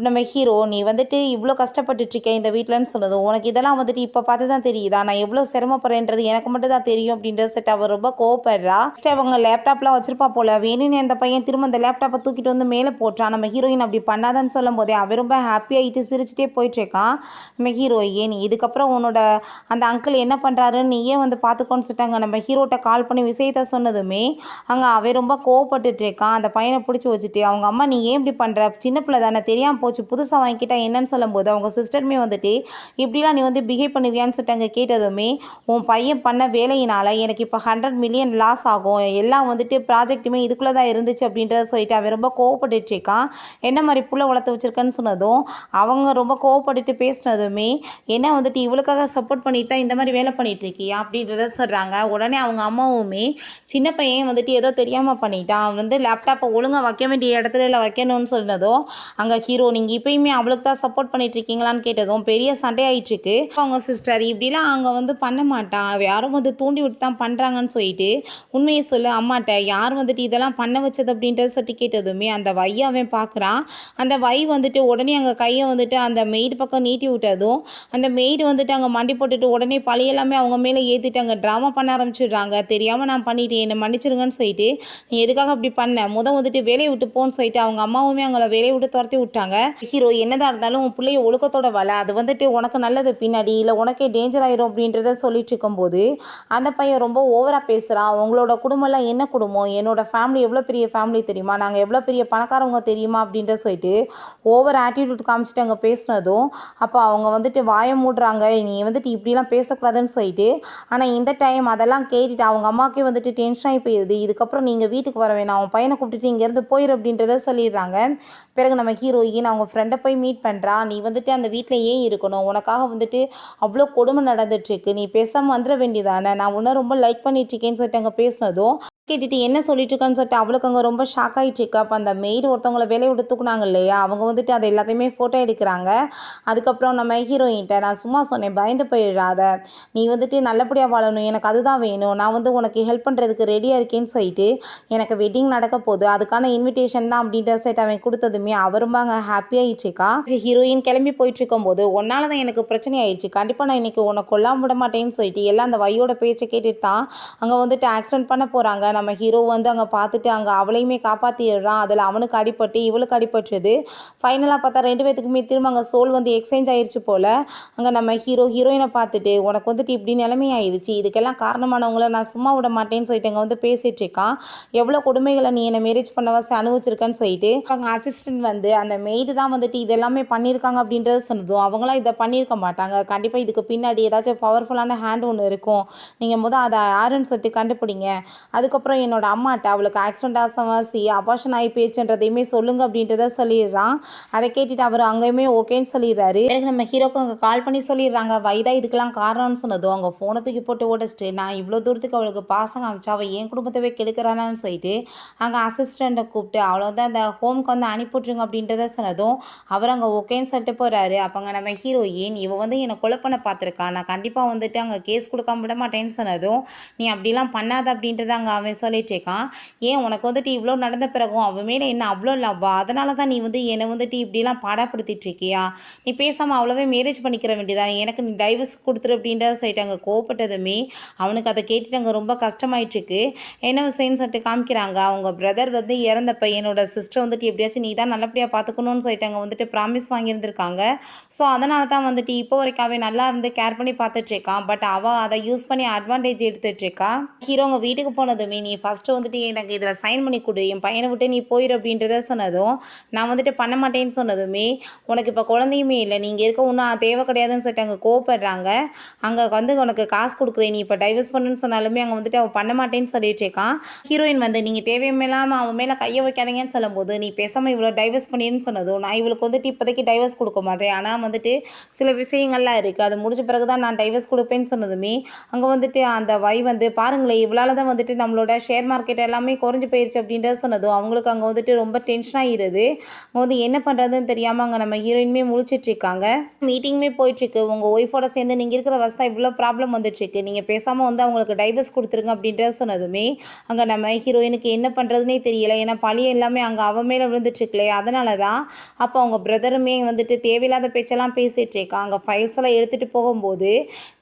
நம்ம ஹீரோ, நீ வந்துட்டு இவ்வளோ கஷ்டப்பட்டுட்ருக்கேன் இந்த வீட்டிலன்னு சொன்னது, உனக்கு இதெல்லாம் வந்துட்டு இப்போ பார்த்து தான் தெரியுதா, நான் எவ்வளோ சிரமப்படுறேன்றது எனக்கு மட்டும் தான் தெரியும் அப்படின்ற செட் அவள் ரொம்ப கோவப்படுறா. ஃபஸ்ட்டு அவங்க லேப்டாப்லாம் வச்சுருப்பா போல், வேணும்னு அந்த பையன் திரும்ப அந்த லேப்டாப்பை தூக்கிட்டு வந்து மேலே போட்டான். நம்ம ஹீரோயின் அப்படி பண்ணாதான்னு சொல்லும் போதே அவன் ரொம்ப ஹாப்பியாகிட்டு சிரிச்சிட்டே போயிட்டுருக்கான். நம்ம ஹீரோயின், இதுக்கப்புறம் உன்னோட அந்த அங்கிள் என்ன பண்ணுறாருன்னு நீயே வந்து பார்த்துக்கோன்னு சொல்லிட்டாங்க. நம்ம ஹீரோட்ட கால் பண்ணி விஷயத்த சொன்னதுமே அங்கே அவன் ரொம்ப கோவப்பட்டுட்டு இருக்கான். அந்த பையனை பிடிச்சி வச்சுட்டு அவங்க அம்மா, நீ ஏன் இப்படி பண்ணுற, சின்ன பிள்ளை தானே தெரியாமல் போச்சு, புதுசாக வாங்கிக்கிட்டா என்னன்னு சொல்லும்போது அவங்க சிஸ்டருமே வந்துட்டு இப்படிலாம் நீ வந்து பிஹேவ் பண்ணுவியான்னு சொல்லிட்டு அங்கே கேட்டதுமே, உன் பையன் பண்ண வேலையினால் எனக்கு இப்போ 100 மில்லியன் லாஸ் ஆகும், எல்லாம் வந்துட்டு ப்ராஜெக்ட்டுமே இதுக்குள்ளே தான் இருந்துச்சு அப்படின்றத சொல்லிட்டு அவன் ரொம்ப கோவப்பட்டுட்டு இருக்கான். என்ன மாதிரி புள்ள வளர்த்து வச்சுருக்கேன்னு சொன்னதும் அவங்க ரொம்ப கோவப்பட்டுட்டு பேசினதுமே, என்ன வந்துட்டு இவளுக்காக சப்போர்ட் பண்ணிட்டு தான் இந்த மாதிரி வேலை பண்ணிட்டு இருக்கியா அப்படின்றத சொல்கிறாங்க. உடனே அவங்க அம்மாவுமே, சின்ன பையன் வந்துட்டு ஏதோ தெரியாமல் பண்ணிட்டான், அவன் வந்து லேப்டாப்பை ஒழுங்காக வைக்க வேண்டிய இடத்துல வைக்கணும்னு சொன்னதும் அங்கே ஹீரோ, நீங்கள் இப்போயுமே அவளுக்கு தான் சப்போர்ட் பண்ணிட்டு இருக்கீங்களான்னு கேட்டதும் பெரிய சண்டை ஆயிட்டுருக்கு. அவங்க சிஸ்டர் இப்படிலாம் அங்கே வந்து பண்ண மாட்டான், யாரும் வந்து தூண்டி விட்டு தான் பண்ணுறாங்கன்னு சொல்லிட்டு உண்மையை சொல்லு அம்மாட்ட, யார் வந்துட்டு இதெல்லாம் பண்ண வச்சது அப்படின்றத சொல்லி கேட்டதுமே அந்த வையை அவன் பார்க்குறான். அந்த வை வந்துட்டு உடனே அங்கே கையை வந்துட்டு அந்த மெய்டு பக்கம் நீட்டி விட்டதும் அந்த மெய்டு வந்துட்டு அங்கே மண்டி போட்டுட்டு உடனே பழி எல்லாமே அவங்க மேலே ஏற்றிட்டு அங்கே ட்ராமா பண்ண ஆரம்பிச்சிடுறாங்க. தெரியாமல் நான் பண்ணிட்டேன், என்னை மன்னிச்சிருங்கன்னு சொல்லிட்டு, நீ எதுக்காக அப்படி பண்ண, வந்துட்டு வேலையை விட்டு போன்னு சொல்லிட்டு அவங்க அம்மாவுமே அவங்கள வேலையை விட்டு துரத்தி விட்டாங்க. ஹீரோ, என்னதான் இருந்தாலும் உன் பிள்ளைய ஒழுக்கத்தோட வள, அது வந்துட்டு உனக்கு நல்லது, பின்னாடி இல்லை உனக்கே டேஞ்சர் ஆயிரும் அப்படின்றத சொல்லிட்டு இருக்கும்போது அந்த பையன் ரொம்ப ஓவராக பேசுகிறான். உங்களோட குடும்பம்லாம் என்ன குடும்பம், என்னோட ஃபேமிலி எவ்வளோ பெரிய ஃபேமிலி தெரியுமா, நாங்கள் எவ்வளோ பெரிய பணக்காரவங்க தெரியுமா அப்படின்ற சொல்லிட்டு ஓவர் ஆட்டிடியூட் காமிச்சிட்டு அங்கே பேசினதும் அப்போ அவங்க வந்துட்டு வாயை மூடுறாங்க, நீ வந்துட்டு இப்படிலாம் பேசக்கூடாதுன்னு சொல்லிட்டு. ஆனால் இந்த டைம் அதெல்லாம் கேட்டுட்டு அவங்க அம்மாவுக்கே வந்துட்டு டென்ஷன் ஆகி போயிடுது. இதுக்கப்புறம் நீங்கள் வீட்டுக்கு வர வேணாம், அவன் பையனை கூப்பிட்டுட்டு இங்கேருந்து போயிரு அப்படின்றத சொல்லிடுறாங்க. பிறகு நம்ம ஹீரோயின் அவங்க ஃப்ரெண்டை போய் மீட் பண்ணுறா. நீ வந்துட்டு அந்த வீட்டில் ஏன் இருக்கணும், உனக்காக வந்துட்டு அவ்வளோ கொடுமை நடந்துட்டுருக்கு, நீ பேசாமல் வந்துட வேண்டியதானே, நான் உன்னை ரொம்ப லைக் பண்ணிட்டுருக்கேன்னு சொல்லிட்டு அங்கே பேசினதும் கேட்டுட்டு என்ன சொல்லிட்டு இருக்கான்னு சொல்லிட்டு அவளுக்கு அங்கே ரொம்ப ஷாக் ஆகிட்டு இருக்கா. அப்போ அந்த மெய்டு ஒருத்தவங்களை வேலையை விட்டு தூக்குனாங்க இல்லையா, அவங்க வந்துட்டு அதை எல்லாத்தையுமே ஃபோட்டோ எடுக்கிறாங்க. அதுக்கப்புறம் நம்ம ஹீரோயின்ட்ட, நான் சும்மா சொன்னேன், பயந்து போயிடாத, நீ வந்துட்டு நல்லபடியாக வாழணும், எனக்கு அதுதான் வேணும், நான் வந்து உனக்கு ஹெல்ப் பண்ணுறதுக்கு ரெடியாக இருக்கேன்னு சொல்லிட்டு எனக்கு வெட்டிங் நடக்க போகுது, அதுக்கான இன்விடேஷன் தான் அப்படின்ற சைட் அவன் கொடுத்ததுமே அவர் ரொம்ப அங்கே ஹாப்பியாகிட்டு இருக்கா. ஹீரோயின் கிளம்பி போயிட்டு இருக்கும்போது, ஒன்னால தான் எனக்கு பிரச்சனை ஆயிடுச்சு, கண்டிப்பாக நான் இன்றைக்கி உன்னை கொல்லாம விட மாட்டேன்னு சொல்லிட்டு எல்லாம் அந்த வையோட பேச்சை கேட்டுட்டு தான் அங்கே வந்துட்டு ஆக்சிடென்ட் பண்ண போகிறாங்க. நம்ம ஹீரோ வந்து அங்கே பார்த்துட்டு அங்கே அவளையுமே காப்பாற்றிடுறான். அதில் அவனுக்கு அடிபட்டு இவளுக்கு அடிபட்டுருது. ஃபைனலாக பார்த்தா 2 பேத்துக்குமே திரும்ப அங்கே சோல் வந்து எக்ஸ்சேஞ்ச் ஆயிடுச்சு போல். அங்கே நம்ம ஹீரோயினை பார்த்துட்டு, உனக்கு வந்துட்டு இப்படி நிலைமை ஆயிடுச்சு, இதுக்கெல்லாம் காரணமானவங்கள நான் சும்மா விட மாட்டேன்னு சொல்லிட்டு அங்கே வந்து பேசிகிட்டு இருக்கான். எவ்வளோ கொடுமைகளை நீ என்னை மேரேஜ் பண்ணவாசி அனுபவிச்சிருக்கேன்னு சொல்லிட்டு அவங்க அசிஸ்டன்ட் வந்து அந்த மெய்டு தான் வந்துட்டு இதெல்லாமே பண்ணியிருக்காங்க அப்படின்றத சொன்னதும், அவங்களாம் இதை பண்ணியிருக்க மாட்டாங்க, கண்டிப்பாக இதுக்கு பின்னாடி ஏதாச்சும் பவர்ஃபுல்லான ஹேண்ட் ஒன்று இருக்கும், நீங்கள் அதை யாருன்னு சொல்லிட்டு கண்டுபிடிங்க, அதுக்கப்புறம் என்னோட அம்மாட்ட அவளுக்கு ஆக்சிடென்ட் ஆசமாசி அபார்ஷன் ஆகி போயிடுச்சுன்றதையுமே சொல்லுங்க அப்படின்றத சொல்லிடுறான். அதை கேட்டுட்டு அவர் அங்கேயுமே ஓகேன்னு சொல்லிடுறாரு. பிறகு நம்ம ஹீரோக்கு அங்கே கால் பண்ணி சொல்லிடுறாங்க, வைதா இதுக்கெல்லாம் காரணம்னு சொன்னதும் அவங்க ஃபோனை தூக்கி போட்டு ஓடிச்சிட்டு, நான் இவ்வளோ தூரத்துக்கு அவளுக்கு பாசம் காமிச்சா அவள் என் குடும்பத்தவே கெடுக்கிறானான்னு சொல்லிட்டு அங்கே அசிஸ்டண்ட்டை கூப்பிட்டு அவளை வந்து அந்த ஹோம்க்கு வந்து அனுப்பிவிட்ருங்க அப்படின்றத சொன்னதும் அவர் அங்கே ஓகேன்னு சொல்லிட்டு போகிறாரு. அப்போங்க நம்ம ஹீரோயின், இவன் வந்து என்னை கொலை பண்ண பார்த்துருக்கா, நான் கண்டிப்பாக வந்துட்டு அங்கே கேஸ் கொடுக்காம விட மாட்டேன்னு சொன்னதும், நீ அப்படிலாம் பண்ணாத அப்படின்றத அங்கே அவன் சொல்லிட்டு இருக்கான். ஏன் உனக்கு வந்துட்டு இவ்வளோ நடந்த பிறகும் அவன் மேலே என்ன அவ்வளோ லவ்வா? அதனால தான் நீ வந்து என்னை வந்துட்டு இப்படிலாம் பாடாப்படுத்திட்டு இருக்கியா? நீ பேசாமல் அவ்வளோவே மேரேஜ் பண்ணிக்கிற வேண்டியதான், எனக்கு நீ டைவர்ஸ் கொடுத்துரு அப்படின்றத சொல்லிட்டு அங்கே கோவப்பட்டதுமே அவனுக்கு அதை கேட்டுட்டு அங்கே ரொம்ப கஷ்டமாயிட்டுருக்கு. என்ன விஷயம்னு சொல்லிட்டு காமிக்கிறாங்க. அவங்க பிரதர் வந்து இறந்தப்ப என்னோட சிஸ்டர் வந்துட்டு எப்படியாச்சும் நீ தான் நல்லபடியாக பார்த்துக்கணும்னு சொல்லிட்டு அங்கே வந்துட்டு ப்ராமிஸ் வாங்கியிருந்திருக்காங்க. ஸோ அதனால தான் வந்துட்டு இப்போ வரைக்கும் அவன் நல்லா வந்து கேர் பண்ணி பார்த்துட்ருக்கான். பட் அவள் அதை யூஸ் பண்ணி அட்வான்டேஜ் எடுத்துகிட்ருக்கா. ஹீரோ உங்கள் வீட்டுக்கு போனதுமே நீ ஃபஸ்ட்டு வந்துட்டு எனக்கு இதில் சைன் பண்ணி கொடு, என் பையனை விட்டு நீ போயிரு அப்படின்றத சொன்னதும் நான் வந்துட்டு பண்ண மாட்டேன்னு சொன்னதுமே உனக்கு இப்போ குழந்தையுமே இல்லை, நீங்கள் இருக்க ஒன்றும் தேவை கிடையாதுன்னு சொல்லிட்டு அங்கே கோவப்படுறாங்க. அங்கே வந்து உனக்கு காசு கொடுக்குறேன், நீ இப்போ டைவர்ஸ் பண்ணுன்னு சொன்னாலுமே அங்கே வந்துட்டு அவள் பண்ண மாட்டேன்னு சொல்லிட்டு இருக்கான். ஹீரோயின் வந்து நீங்கள் தேவையில்லாமல் அவன் மேலே கையை வைக்காதீங்கன்னு சொல்லும்போது நீ பேசாமல் இவ்வளோ டைவர்ஸ் பண்ணின்னு சொன்னதும் நான் இவளுக்கு வந்துட்டு இப்போதைக்கு டைவர்ஸ் கொடுக்க மாட்டேன், ஆனால் வந்துட்டு சில விஷயங்கள்லாம் இருக்குது, அது முடிஞ்ச பிறகு தான் நான் டைவர்ஸ் கொடுப்பேன்னு சொன்னதுமே அங்கே வந்துட்டு அந்த வந்து பாருங்களேன் இவளால் தான் வந்துட்டு நம்மளோட ஷேர் மார்க்கெட் எல்லாமே குறைஞ்சி போயிடுச்சு அப்படின்றத சொன்னதும் அவங்களுக்கு அங்கே வந்துட்டு ரொம்ப டென்ஷன் ஆகிடுது. அவங்க வந்து என்ன பண்ணுறதுன்னு தெரியாமல் அங்கே நம்ம ஹீரோயினுமே முழிச்சிட்ருக்காங்க. மீட்டிங்குமே போயிட்டுருக்கு. உங்கள் ஒய்ஃபோட சேர்ந்து நீங்கள் இருக்கிற வசதி இவ்வளோ ப்ராப்ளம் வந்துட்டுருக்கு, நீங்கள் பேசாமல் வந்து அவங்களுக்கு டைவர்ஸ் கொடுத்துருங்க அப்படின்றத சொன்னதுமே அங்கே நம்ம ஹீரோயினுக்கு என்ன பண்ணுறதுனே தெரியல. ஏன்னா பழிய எல்லாமே அங்கே அவன் மேலே விழுந்துட்டுருக்கலே, அதனால தான் அப்போ அவங்க பிரதருமே வந்துட்டு தேவையில்லாத பேச்செல்லாம் பேசிகிட்ருக்கான். அங்கே ஃபைல்ஸ் எல்லாம் எடுத்துகிட்டு போகும்போது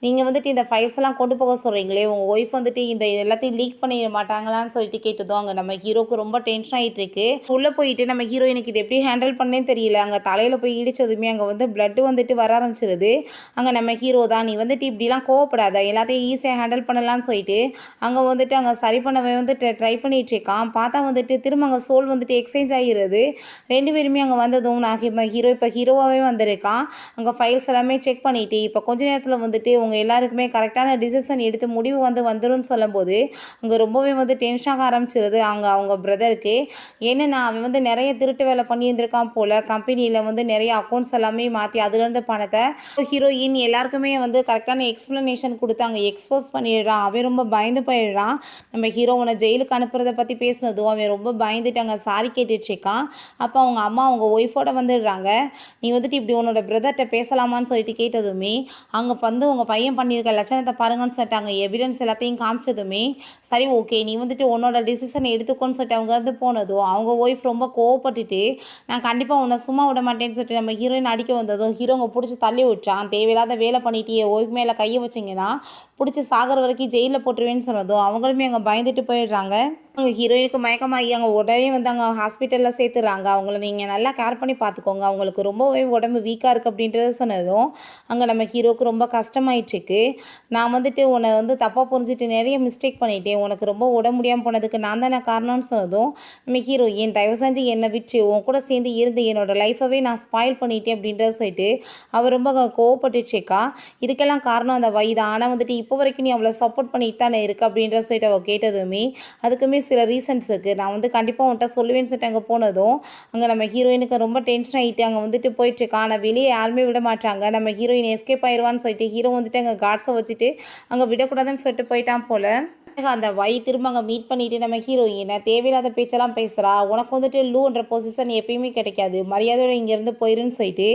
நீங்கள் வந்துட்டு இந்த ஃபைல்ஸ் எல்லாம் கொண்டு போக சொல்கிறீங்களே, உங்கள் ஒய்ஃப் வந்துட்டு இந்த எல்லாத்தையும் லீக் பண்ணிட மாட்டாங்களான்னு சொல்லிட்டு கேட்டதும் அங்கே நம்ம ஹீரோக்கு ரொம்ப டென்ஷன் ஆகிட்டு இருக்கு. உள்ளே போயிட்டு நம்ம ஹீரோயினுக்கு இது எப்படி ஹேண்டில் பண்ணேன்னு தெரியல. அங்கே தலையில் போய் இடிச்சதுமே அங்கே வந்து பிளட்டு வந்துட்டு வர ஆரம்பிச்சிருது. அங்கே நம்ம ஹீரோ தான் நீ வந்துட்டு இப்படிலாம் கோவப்படாத, எல்லாத்தையும் ஈஸியாக ஹேண்டில் பண்ணலான்னு சொல்லிட்டு அங்கே வந்துட்டு அங்கே சரி பண்ணவே வந்து ட்ரை பண்ணிட்டு இருக்கான். பார்த்தா வந்துட்டு திரும்ப அங்கே சோல் வந்துட்டு எக்ஸ்சேஞ்ச் ஆகிடுது. ரெண்டு பேருமே அங்கே வந்ததும் நான் ஹீரோ இப்போ ஹீரோவாகவே வந்திருக்கான். அங்கே ஃபைல்ஸ் எல்லாமே செக் பண்ணிவிட்டு இப்போ கொஞ்ச நேரத்தில் வந்துட்டு உங்கள் எல்லாருக்குமே கரெக்டான டிசிஷன் எடுத்து முடிவு வந்துருன்னு சொல்லும்போது அங்கே ரொம்பவே வந்து டென்ஷன் ஆக ஆரம்பிச்சிருது அங்கே அவங்க பிரதருக்கு. ஏன்னா அவன் வந்து நிறைய திருட்டு வேலை பண்ணியிருந்திருக்கான் போல், கம்பெனியில் வந்து நிறைய அக்கௌண்ட்ஸ் எல்லாமே மாற்றி அதுலேருந்து பணத்தை ஹீரோயின் எல்லாருக்குமே வந்து கரெக்டான எக்ஸ்ப்ளனேஷன் கொடுத்து அங்கே எக்ஸ்போஸ் பண்ணிடுறான். அவன் ரொம்ப பயந்து போயிடுறான். நம்ம ஹீரோவனை ஜெயிலுக்கு அனுப்புறதை பற்றி பேசினதும் அவன் ரொம்ப பயந்துட்டு அங்கே சாரி கேட்டுட்ருக்கான். அப்போ அவங்க அம்மா அவங்க ஒய்ஃபோட வந்துடுறாங்க. நீ வந்துட்டு இப்படி உன்னோட பிரதர்கிட்ட பேசலாமான்னு சொல்லிட்டு கேட்டதுமே அங்கே வந்து உங்கள் பையன் பண்ணியிருக்க லட்சணத்தை பாருங்கன்னு சொல்லிட்டாங்க. எவிடன்ஸ் எல்லாத்தையும் காமிச்சதுமே சரி ஓகே நீ வந்துட்டு உன்னோட டிசிஷனை எடுத்துக்கோன்னு சொல்லிட்டு அவங்க வந்து போனதும் அவங்க ஒய்ஃப் ரொம்ப கோவப்பட்டுட்டு நான் கண்டிப்பாக உன்னை சும்மா விட மாட்டேன்னு சொல்லிட்டு நம்ம ஹீரோயின் அடிக்க வந்ததும் ஹீரோங்க பிடிச்சி தள்ளி விட்டுறான். தேவையில்லாத வேலை பண்ணிட்டு என் ஒய்ஃப் மேலே கையை வச்சிங்கன்னா பிடிச்சி சாகிற வரைக்கும் ஜெயிலில் போட்டுருவேன்னு சொன்னதும் அவங்களுமே அங்கே பயந்துட்டு போயிடுறாங்க. அவங்க ஹீரோயினுக்கு மயக்கமாகி அங்கே உடனே வந்து அங்கே ஹாஸ்பிட்டலில் சேர்த்துறாங்க. அவங்கள நீங்கள் நல்லா கேர் பண்ணி பார்த்துக்கோங்க, அவங்களுக்கு ரொம்பவே உடம்பு வீக்காக இருக்குது அப்படின்றத சொன்னதும் அங்கே நம்ம ஹீரோவுக்கு ரொம்ப கஷ்டமாயிட்டுருக்கு. நான் வந்துட்டு உன்னை வந்து தப்பாக புரிஞ்சுட்டு நிறைய மிஸ்டேக் பண்ணிட்டேன், உனக்கு ரொம்ப உடம்பு முடியாமல் போனதுக்கு நான் தானே காரணம்னு சொன்னதும் நம்ம ஹீரோ என் தயவு செஞ்சு என்னை விட்டு உன் கூட சேர்ந்து இருந்து என்னோடய லைஃபவே நான் ஸ்பாயில் பண்ணிட்டேன் அப்படின்றத சொல்லிட்டு அவர் ரொம்ப கோவப்பட்டுச்சேக்கா. இதுக்கெல்லாம் காரணம் அந்த தான், ஆனால் வந்துட்டு இப்போ வரைக்கும் நீ அவளை சப்போர்ட் பண்ணிட்டு தானே இருக்கு அப்படின்றத சொல்லிட்டு அவள் கேட்டதுமே அதுக்குமே சில ரீசன்ஸ் இருக்குது, நான் வந்து கண்டிப்பாக உன்ட்ட சொல்லுவேன்னு சொல்லிட்டு அங்கே போனதும் அங்கே நம்ம ஹீரோயினுக்கு ரொம்ப டென்ஷன் ஆகிட்டு அங்கே வந்துட்டு போயிட்டுருக்கா. ஆனால் வெளியே யாருமே விட மாட்டாங்க. நம்ம ஹீரோயின் எஸ்கேப் ஆயிடுவான்னு சொல்லிட்டு ஹீரோ வந்துட்டு அங்கே கார்ட்ஸை வச்சுட்டு அங்கே விடக்கூடாதுன்னு சொல்லிட்டு போயிட்டான் போல். அந்த திரும்ப அங்கே மீட் பண்ணிவிட்டு நம்ம ஹீரோயினை தேவையில்லாத பேச்செல்லாம் பேசுகிறா. உனக்கு வந்துட்டு லூன்ற பொசிஷன் எப்பயுமே கிடைக்காது, மரியாதையோட இங்கேருந்து போயிருன்னு சொல்லிட்டு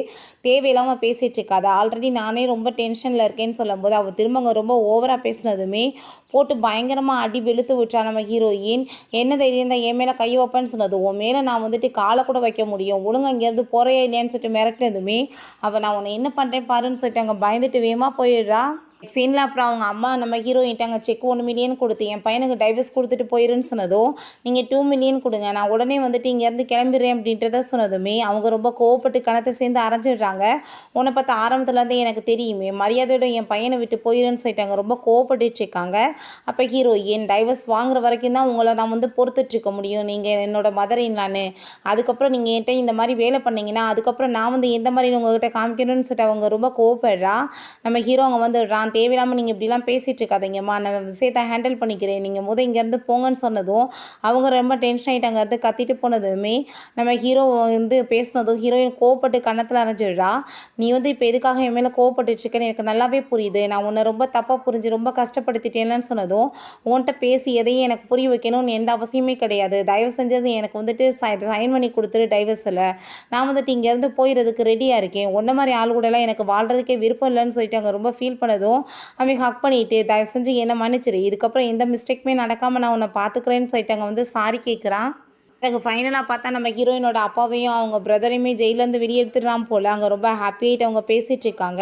தேவையில்லாமல் பேசிகிட்டு இருக்காது. ஆல்ரெடி நானே ரொம்ப டென்ஷனில் இருக்கேன்னு சொல்லும்போது அவள் திரும்ப அங்கே ரொம்ப ஓவராக பேசினதுமே போட்டு பயங்கரமாக அடி வெளுத்து விட்டுறா நம்ம ஹீரோயின். என்ன தைரியம் தான் என் மேலே கை வைப்பேன்னு சொன்னது, உன் மேலே நான் வந்துட்டு காலை கூட வைக்க முடியும், ஒழுங்காக இங்கேருந்து போகிறையா இல்லையான்னு சொல்லிட்டு மிரட்டினதுமே அவள் நான் உன்னை என்ன பண்ணுறேன் பாருன்னு சொல்லிட்டு அங்கே பயந்துட்டு வேகமாக போயிடுறா. சீனில் அப்புறம் அவங்க அம்மா நம்ம ஹீரோயின்ட்ட அங்கே செக் 1 மில்லியன் கொடுத்து என் பையனுக்கு டைவர்ஸ் கொடுத்துட்டு போயிருன்னு சொன்னதும் நீங்கள் 2 மில்லியன் கொடுங்க, நான் உடனே வந்துட்டு இங்கேருந்து கிளம்பிடுறேன் அப்படின்றத சொன்னதுமே அவங்க ரொம்ப கோவப்பட்டு கணத்தை சேர்ந்து அரைஞ்சிடுறாங்க. உன்னை பார்த்து ஆரம்பத்துலேருந்து எனக்கு தெரியுமே, மரியாதையோட என் பையனை விட்டு போயிருன்னு சொல்லிட்டாங்க, ரொம்ப கோவப்பட்டுட்ருக்காங்க. அப்போ ஹீரோயின் டைவர்ஸ் வாங்குற வரைக்கும் தான் உங்களை நான் வந்து பொறுத்துட்ருக்க முடியும், நீங்கள் என்னோட மதரின் நான், அதுக்கப்புறம் நீங்கள் என்கிட்ட இந்த மாதிரி வேலை பண்ணிங்கன்னா அதுக்கப்புறம் நான் வந்து எந்த மாதிரி உங்கள்கிட்ட காமிக்கணும்னு சொல்லிட்டு அவங்க ரொம்ப கோவப்படுறா. நம்ம ஹீரோ அங்கே வந்துடுறான். தேவையில்லாமல் நீங்கள் இப்படிலாம் பேசிகிட்டு இருக்காதீங்கம்மா, நான் விஷயத்தை ஹேண்டில் பண்ணிக்கிறேன், நீங்கள் இங்கேருந்து போங்கன்னு சொன்னதும் அவங்க ரொம்ப டென்ஷன் ஆகிட்டு அங்கேருந்து கத்திட்டு போனதுமே நம்ம ஹீரோ வந்து பேசினதும் ஹீரோயின் கோவப்பட்டு கன்னத்தில் அரைஞ்சிடுறா. நீ வந்து இப்போ எதுக்காக என் மேலே கோவப்பட்டுருக்கேன்னு எனக்கு நல்லாவே புரியுது, நான் உன்னை ரொம்ப தப்பாக புரிஞ்சு ரொம்ப கஷ்டப்படுத்திட்டேன்னு சொன்னதும் உன்கிட்ட பேசி எதையும் எனக்கு புரிய வைக்கணும்னு எந்த அவசியமே கிடையாது, தயவு செஞ்சது எனக்கு வந்துட்டு சைன் பண்ணி கொடுத்துரு டைவர்ஸில், நான் வந்துட்டு இங்கேருந்து போயிடுறதுக்கு ரெடியாக இருக்கேன், ஒன்றை மாதிரி ஆள் கூடலாம் எனக்கு வாழ்கிறதுக்கே விருப்பம் இல்லைன்னு சொல்லிட்டு அங்கே ரொம்ப ஃபீல் பண்ணதும் அவன் ஹக் பண்ணிட்டு தயவு செஞ்சு என்ன மன்னிச்சிரு, இதுக்கப்புறம் எந்த மிஸ்டேக்குமே நடக்காமல் நான் உன்னை பார்த்துக்கிறேன்னு சொல்லிட்டு அங்கே வந்து சாரி கேட்குறான். எனக்கு ஃபைனலாக பார்த்தா நம்ம ஹீரோயினோட அப்பாவையும் அவங்க பிரதரையுமே ஜெயிலேருந்து வெளியே எடுத்துடுறான் போல். அங்கே ரொம்ப ஹாப்பியாகிட்டு அவங்க பேசிகிட்டு இருக்காங்க.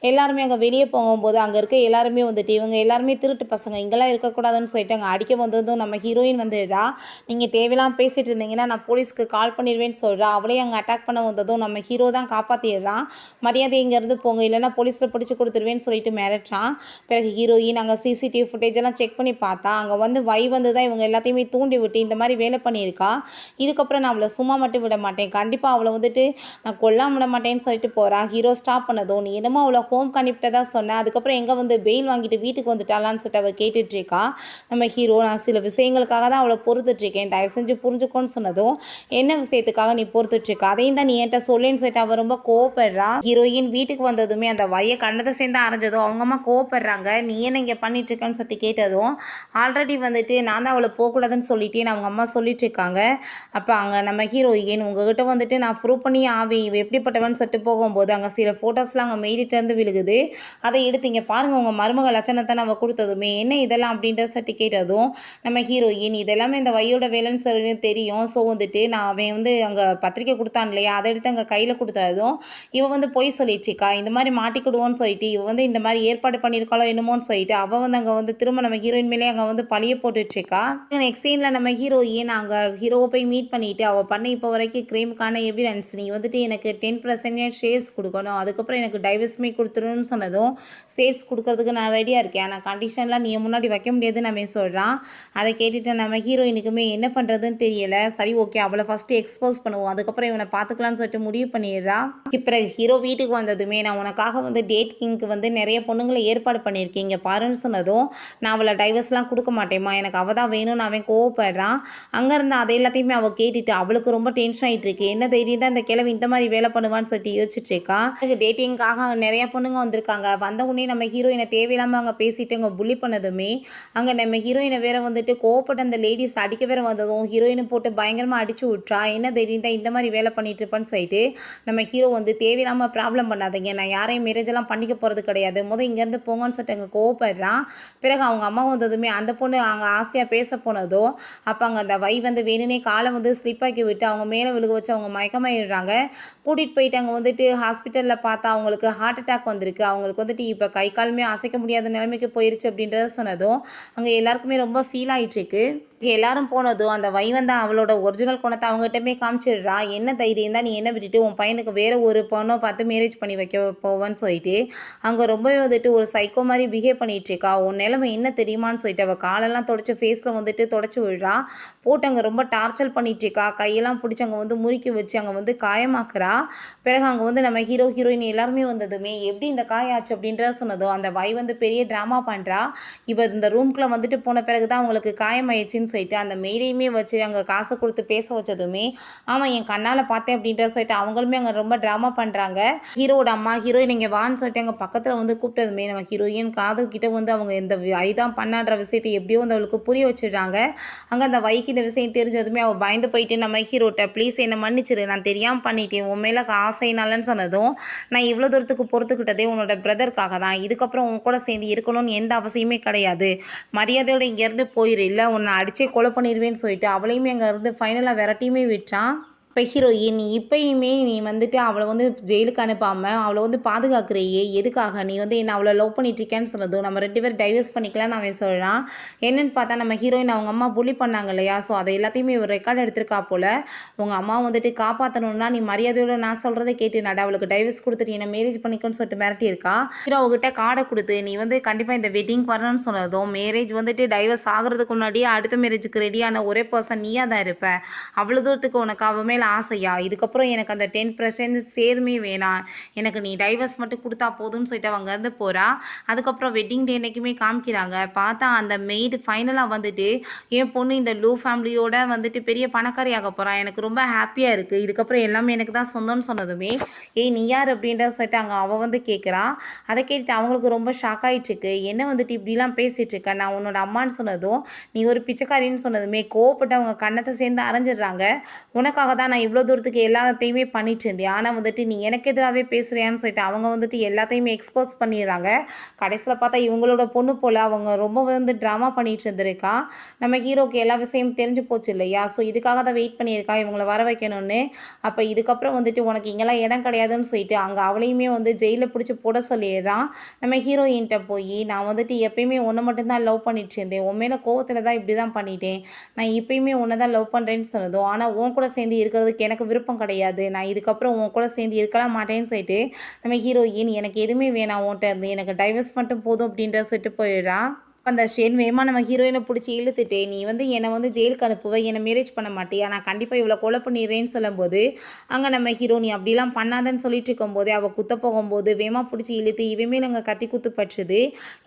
எல்லாருமே அங்கே வெளியே போகும்போது அங்கே இருக்க எல்லாருமே வந்துட்டு இவங்க எல்லாருமே திருட்டு பசங்க, இங்கெல்லாம் இருக்கக்கூடாதுன்னு சொல்லிட்டு அங்கே அடிக்க வந்ததும் நம்ம ஹீரோயின் வந்துடுறா. நீங்கள் தேவையில்லாமல் பேசிகிட்டு இருந்தீங்கன்னா நான் போலீஸ்க்கு கால் பண்ணிடுவேன்னு சொல்கிறா. அவளே அங்கே அட்டாக் பண்ண வந்ததும் நம்ம ஹீரோ தான் காப்பாற்றிடுறான். மரியாதை இங்கேருந்து போங்க, இல்லைன்னா போலீஸில் பிடிச்சி கொடுத்துருவேன்னு சொல்லிட்டு மிரட்டுறான். பிறகு ஹீரோயின் அங்கே சிசிடிவி ஃபுட்டேஜ் எல்லாம் செக் பண்ணி பார்த்தா அங்கே வந்து வந்து தான் இவங்க எல்லாத்தையுமே தூண்டி விட்டு இந்த மாதிரி வேலை பண்ணியிருக்கா. இதுக்கப்புறம் நான் அவளை சும்மா மட்டும் விட மாட்டேன், கண்டிப்பாக அவளை வந்துட்டு நான் கொல்லாம விட மாட்டேன்னு சொல்லிட்டு போகிறா. ஹீரோ ஸ்டாப் பண்ணதும் நீ என்னமோ அவளை ஹோம் அனுப்பிட்டதா சொன்னேன், அதுக்கப்புறம் எங்கே வந்து பெயில் வாங்கிட்டு வீட்டுக்கு வந்துட்டாளான்னு சொல்லிட்டு அவள் கேட்டுட்ருக்கா. நம்ம ஹீரோ நான் சில விஷயங்களுக்காக தான் அவளை பொறுத்துட்ருக்கேன், தயவு செஞ்சு புரிஞ்சுக்கோன்னு சொன்னதும் என்ன விஷயத்துக்காக நீ பொறுத்துட்ருக்கா, அதையும் தான் நீ என்கிட்ட சொல்லேன்னு சொல்லிட்டு அவள் ரொம்ப கோவப்படுறா. ஹீரோயின் வீட்டுக்கு வந்ததுமே அந்த வைய கண்ணத்தை சேர்ந்து அரைஞ்சதும் அவங்க அம்மா கோவப்படுறாங்க. நீ என்ன இங்கே பண்ணிட்டுருக்கான்னு சொல்லிட்டு கேட்டதும் ஆல்ரெடி வந்துட்டு நான் தான் அவளை போகக்கூடாதுன்னு சொல்லிட்டேன்னு அவங்க அம்மா சொல்லிட்டு இருக்காங்க. அப்போ அங்கே நம்ம ஹீரோயின் உங்ககிட்ட வந்துட்டு நான் ப்ரூவ் பண்ணி இவ எப்படிப்பட்டவன் சொல்லிட்டு போகும்போது அங்கே சில ஃபோட்டோஸ்லாம் அங்கே மெயிலிட்டேருந்து விழுகுது. அதை எடுத்து இங்கே பாருங்கள் உங்கள் மருமக லட்சணத்தை நம்ம கொடுத்ததுமே என்ன இதெல்லாம் அப்படின்ற சொல்லிட்டு கேட்டதும் நம்ம ஹீரோயின் இதெல்லாமே இந்த வையோட வேலைன்னு சொல்லி தெரியும், ஸோ வந்துட்டு நான் அவன் வந்து அங்கே பத்திரிக்கை கொடுத்தான் இல்லையா, அதை எடுத்து அங்கே கையில் கொடுத்ததும் இவன் வந்து பொய் சொல்லிட்டுருக்கா, இந்த மாதிரி மாட்டிக்கிடுவோன்னு சொல்லிட்டு இவன் வந்து இந்த மாதிரி ஏற்பாடு பண்ணியிருக்காளோ என்னமோன்னு சொல்லிட்டு அவள் வந்து அங்கே வந்து திரும்ப நம்ம ஹீரோயின் மேலே அங்கே வந்து பழிய போட்டுட்ருக்கா. நெக்ஸ்ட் சீனில் நம்ம ஹீரோயின் அங்கே ஹீரோவை போய் மீட் பண்ணிவிட்டு அவள் பண்ண இப்போ வரைக்கும் கிரைமுக்கான எவிடன்ஸ் நீ வந்துட்டு எனக்கு 10% ஷேர்ஸ் கொடுக்கணும், அதுக்கப்புறம் எனக்கு டைவர்ஸ்மே கொடுத்துருன்னு சொன்னதும் ஷேர்ஸ் கொடுக்கறதுக்கு நான் ரெடியாக இருக்கேன், ஆனால் கண்டிஷன்லாம் நீ முன்னாடி வைக்க முடியாதுன்னு நம்ம சொல்கிறான். அதை கேட்டுட்டு நம்ம ஹீரோயினுக்குமே என்ன பண்ணுறதுன்னு தெரியலை. சரி ஓகே அவளை ஃபஸ்ட்டு எக்ஸ்போஸ் பண்ணுவோம், அதுக்கப்புறம் இவனை பார்த்துக்கலான்னு சொல்லிட்டு முடிவு பண்ணிடுறா. இப்போ ஹீரோ வீட்டுக்கு வந்ததுமே நான் உனக்காக வந்து டேட்டிங்க்கு வந்து நிறைய பொண்ணுங்களை ஏற்பாடு பண்ணியிருக்கேன் இங்கே பாருன்னு சொன்னதும் நான் அவளை டைவர்ஸ்லாம் கொடுக்க மாட்டேம்மா, எனக்கு அவள் தான் வேணும்னு அவன் கோவப்படுறான். அங்கேருந்து அதை எல்லாத்தையுமே அவள் கேட்டுட்டு அவளுக்கு ரொம்ப டென்ஷன் ஆகிட்டு இருக்கு. என்ன தைரியம் தான் இந்த கிழமை இந்த மாதிரி வேலை பண்ணுவான்னு சொல்லிட்டு யோசிச்சுட்டு இருக்கா. டேட்டிங்காக நிறைய பொண்ணுங்க வந்திருக்காங்க. வந்த உடனே நம்ம ஹீரோயினை தேவையில்லாமல் அங்கே பேசிட்டு அங்கே புள்ளி பண்ணதுமே அங்கே நம்ம ஹீரோயினை வேற வந்துட்டு கோவப்பட்ட அந்த லேடிஸ் அடிக்க வேற வந்ததும் ஹீரோயினை போட்டு பயங்கரமாக அடிச்சு விட்றா. என்ன தைரியம் தான் இந்த மாதிரி வேலை பண்ணிட்டு இருப்பான்னு சொல்லிட்டு நம்ம ஹீரோ வந்து தேவையில்லாமல் ப்ராப்ளம் பண்ணாதீங்க, நான் யாரையும் மேரேஜெல்லாம் பண்ணிக்க போகிறது கிடையாது, இங்கேருந்து போங்கன்னு சொல்லிட்டு அங்கே கோவப்படுறான். பிறகு அவங்க அம்மா வந்ததுமே அந்த பொண்ணு அங்கே ஆசையாக பேச போனதோ அப்போ அங்கே அந்த வை வந்து வேணுனே காலை வந்து ஸ்லிப்பாக்கி விட்டு அவங்க மேலே விழுக வச்சு அவங்க மயக்கமாயிடுறாங்க. கூட்டிகிட்டு போயிட்டு அங்கே வந்துட்டு ஹாஸ்பிட்டலில் பார்த்தா அவங்களுக்கு ஹார்ட் அட்டாக் வந்திருக்கு. அவங்களுக்கு வந்துட்டு இப்போ கை காலுமே அசைக்க முடியாத நிலைமைக்கு போயிடுச்சு அப்படின்றத சொன்னதும் அங்கே எல்லாருக்குமே ரொம்ப ஃபீல் ஆகிட்டுருக்கு. எல்லாரும் போனதும் அந்த வைவன் தான் அவளோட ஒரிஜினல் குணத்தை அவங்ககிட்டமே காமிச்சிடுறா. என்ன தைரியம் தான் நீ என்ன விட்டுட்டு உன் பையனுக்கு வேறு ஒரு பொண்ணை பார்த்து மேரேஜ் பண்ணி வைக்க போவேன்னு சொல்லிட்டு அங்கே ரொம்பவே வந்துட்டு ஒரு சைக்கோ மாதிரி பிஹேவ் பண்ணிகிட்டு இருக்கா. உன் நிலைமை என்ன தெரியுமான்னு சொல்லிட்டு அவள் காலெல்லாம் தொடச்சி ஃபேஸில் வந்துட்டு தொடச்சி விடுறா. போட்டு அங்கே ரொம்ப டார்ச்சர் பண்ணிகிட்டு இருக்கா. கையெல்லாம் பிடிச்சி அங்கே வந்து முறுக்கி வச்சு அங்கே வந்து காயமாக்குறா. பிறகு அங்கே வந்து நம்ம ஹீரோயின் எல்லாருமே வந்ததுமே எப்படி இந்த காயாச்சு அப்படின்றத சொன்னதும் அந்த வை வந்து பெரிய ட்ராமா பண்ணுறா. இவ இந்த ரூம்குள்ளே வந்துட்டு போன பிறகு தான் அவங்களுக்கு காயமாயிடுச்சுன்னு சொல்லிட்டு அந்த மெயிலையுமே வச்சு அங்கே காசை கொடுத்து பேச வச்சதுமே ஆமாம் என் கண்ணால் பார்த்தேன் அப்படின்ற சொல்லிட்டு அவங்களுமே அங்கே ரொம்ப ட்ராமா பண்ணுறாங்க. ஹீரோட அம்மா ஹீரோயின் இங்கே வான்னு சொல்லிட்டு அங்கே பக்கத்தில் வந்து கூப்பிட்டதுமே நம்ம ஹீரோயின் காது கிட்ட வந்து அவங்க இந்த ஐதான் பண்ணான்ற விஷயத்தை எப்படியோ வந்து அவளுக்கு புரிய வச்சிடுறாங்க. அங்கே அந்த வைக்கு இந்த விஷயம் தெரிஞ்சதுமே அவள் பயந்து போயிட்டு நம்ம ஹீரோட்ட ப்ளீஸ் என்னை மன்னிச்சிரு, நான் தெரியாமல் பண்ணிட்டேன், உன் மேலே ஆசைனாலன்னு சொன்னதும் நான் இவ்வளோ தூரத்துக்கு பொறுத்துக்கிட்டதே உன்னோட பிரதருக்காக தான், இதுக்கப்புறம் உன் கூட சேர்ந்து இருக்கணும்னு எந்த அவசியமே கிடையாது, மரியாதையோட இங்கேருந்து போயிரு, இல்லை உன்னை அடிச்சே கொலை பண்ணிடுவேன்னு சொல்லிட்டு அவளையுமே அங்கே இருந்து ஃபைனலாக விரட்டியுமே விட்டான். இப்போ ஹீரோயின் இப்பயுமே நீ வந்துட்டு அவளை வந்து ஜெயிலுக்கு அனுப்பாமல் அவளை வந்து பாதுகாக்கிறையே எதுக்காக, நீ வந்து என்ன அவளை லவ் பண்ணிட்டுருக்கேன்னு சொன்னதும் நம்ம 2 பேரும் டைவர்ஸ் பண்ணிக்கலான்னு அவன் சொல்கிறான். என்னென்னு பார்த்தா நம்ம ஹீரோயின் அவங்க அம்மா புள்ளி பண்ணாங்க இல்லையா, ஸோ அதை எல்லாத்தையுமே ஒரு ரெக்கார்டு எடுத்திருக்கா போல். உங்கள் அம்மா வந்துட்டு காப்பாற்றணும்னா நீ மரியாதையோட நான் சொல்கிறத கேட்டு நட, அவளுக்கு டைவர்ஸ் கொடுத்துட்டு என்ன மேரேஜ் பண்ணிக்கோன்னு சொல்லிட்டு மிரட்டியிருக்கா. ஹீரோ அவகிட்ட கார்டை கொடுத்து நீ வந்து கண்டிப்பாக இந்த வெட்டிங் வரணும்னு சொன்னதும் மேரேஜ் வந்துட்டு டைவர்ஸ் ஆகிறதுக்கு முன்னாடியே அடுத்த மேரேஜுக்கு ரெடியான ஒரே பர்சன் நீயாக தான் இருப்ப, அவ்வளோ தூரத்துக்கு உனக்கு அவ மேலே ஆசையா, இதுக்கப்புறம் எனக்கு அந்த 10% சேர்மே வேணாம், எனக்கு நீ டைவர்ஸ் மட்டும் கொடுத்தா போதும்னு சொல்லிட்டு அவங்க இருந்து போகிறா. அதுக்கப்புறம் வெட்டிங் டே அன்னைக்குமே காமிக்கிறாங்க. பார்த்தா அந்த மெய்டு ஃபைனலாக வந்துட்டு என் பொண்ணு இந்த லூ ஃபேமிலியோட வந்துட்டு பெரிய பணக்காரியாக போகிறா, எனக்கு ரொம்ப ஹாப்பியாக இருக்குது, இதுக்கப்புறம் எல்லாமே எனக்கு தான் சொந்தம்னு சொன்னதுமே ஏய் நீ யார் அப்படின்ற சொல்லிட்டு அங்கே அவள் வந்து கேட்குறா. அதை கேட்டுட்டு அவங்களுக்கு ரொம்ப ஷாக் ஆகிட்டுருக்கு. என்ன வந்துட்டு இப்படிலாம் பேசிகிட்டு இருக்க, நான் உன்னோட அம்மான்னு சொன்னதும் நீ ஒரு பிச்சைக்காரின்னு சொன்னதுமே கோவப்பட்டு அவங்க கண்ணத்தை சேர்ந்து அரைஞ்சிடுறாங்க. உனக்காக தான் நான் நான் இவ்வளோ தூரத்துக்கு எல்லாத்தையுமே பண்ணிட்டு இருந்தேன். ஆனா வந்துட்டு நீ எனக்கு எதிராவே பேசுறியான்னு சொல்லிட்டு அவங்க வந்துட்டு எல்லாத்தையுமே எக்ஸ்போஸ் பண்ணிடுறாங்க. கடைசியில பார்த்தா இவங்களோட பொண்ணு போல அவங்க ரொம்ப வந்து ட்ராமா பண்ணிட்டு இருந்திருக்கா. நம்ம ஹீரோக்கு எல்லா விஷயமும் தெரிஞ்சு போச்சு இல்லையா? ஸோ இதுக்காக தான் வெயிட் பண்ணியிருக்கா இவங்கள வர வைக்கணும்னு. அப்ப இதுக்கப்புறம் வந்துட்டு உனக்கு இங்கலாம் இடம் கிடையாதுன்னு சொல்லிட்டு அங்க அவளையுமே வந்து ஜெயில்ல பிடிச்சு போட சொல்லிடுறான். நம்ம ஹீரோயின்ட்ட போயி, "நான் வந்துட்டு எப்பயுமே உன்ன மட்டும் தான் லவ் பண்ணிட்டு இருந்தேன். உன் மேல கோவத்துல தான் இப்படி தான் பண்ணிட்டேன். நான் இப்பயுமே உன்ன தான் லவ் பண்றேன்னு" சொன்னதும், "ஆனா உன் கூட சேர்ந்து இருக்கிறதுக்கு எனக்கு விருப்பம் கிடையாது. நான் இதுக்கப்புறம் உன் கூட சேர்ந்து இருக்கலாம் மாட்டேன்னு" சொல்லிட்டு நம்ம ஹீரோயின், "எனக்கு எதுவுமே வேணாம் உன்ட்ட இருந்து. எனக்கு டைவர்ஸ் மட்டும் போதும்" அப்படின்ற சொல்லிட்டு போயிடுறா. அந்த ஷேன் வேகமா நம்ம ஹீரோயின புடிச்சு இழுத்துட்டு, "நீ வந்து என்ன வந்து ஜெயிலுக்கு அனுப்புவ, என்ன மேரேஜ் பண்ண மாட்டியா? நான் கண்டிப்பா இவள கொலை பண்ணிடுறேன்னு" சொல்லும்போது, அங்க நம்ம ஹீரோ, "நீ அப்படிலாம் பண்ணாதன்னு" சொல்லிட்டு இருக்கும்போதே, அவ குத்த போகும்போது வேகமா புடிச்சு இழுத்து இவன் மேல அங்க கத்தி குத்து பட்டுருது.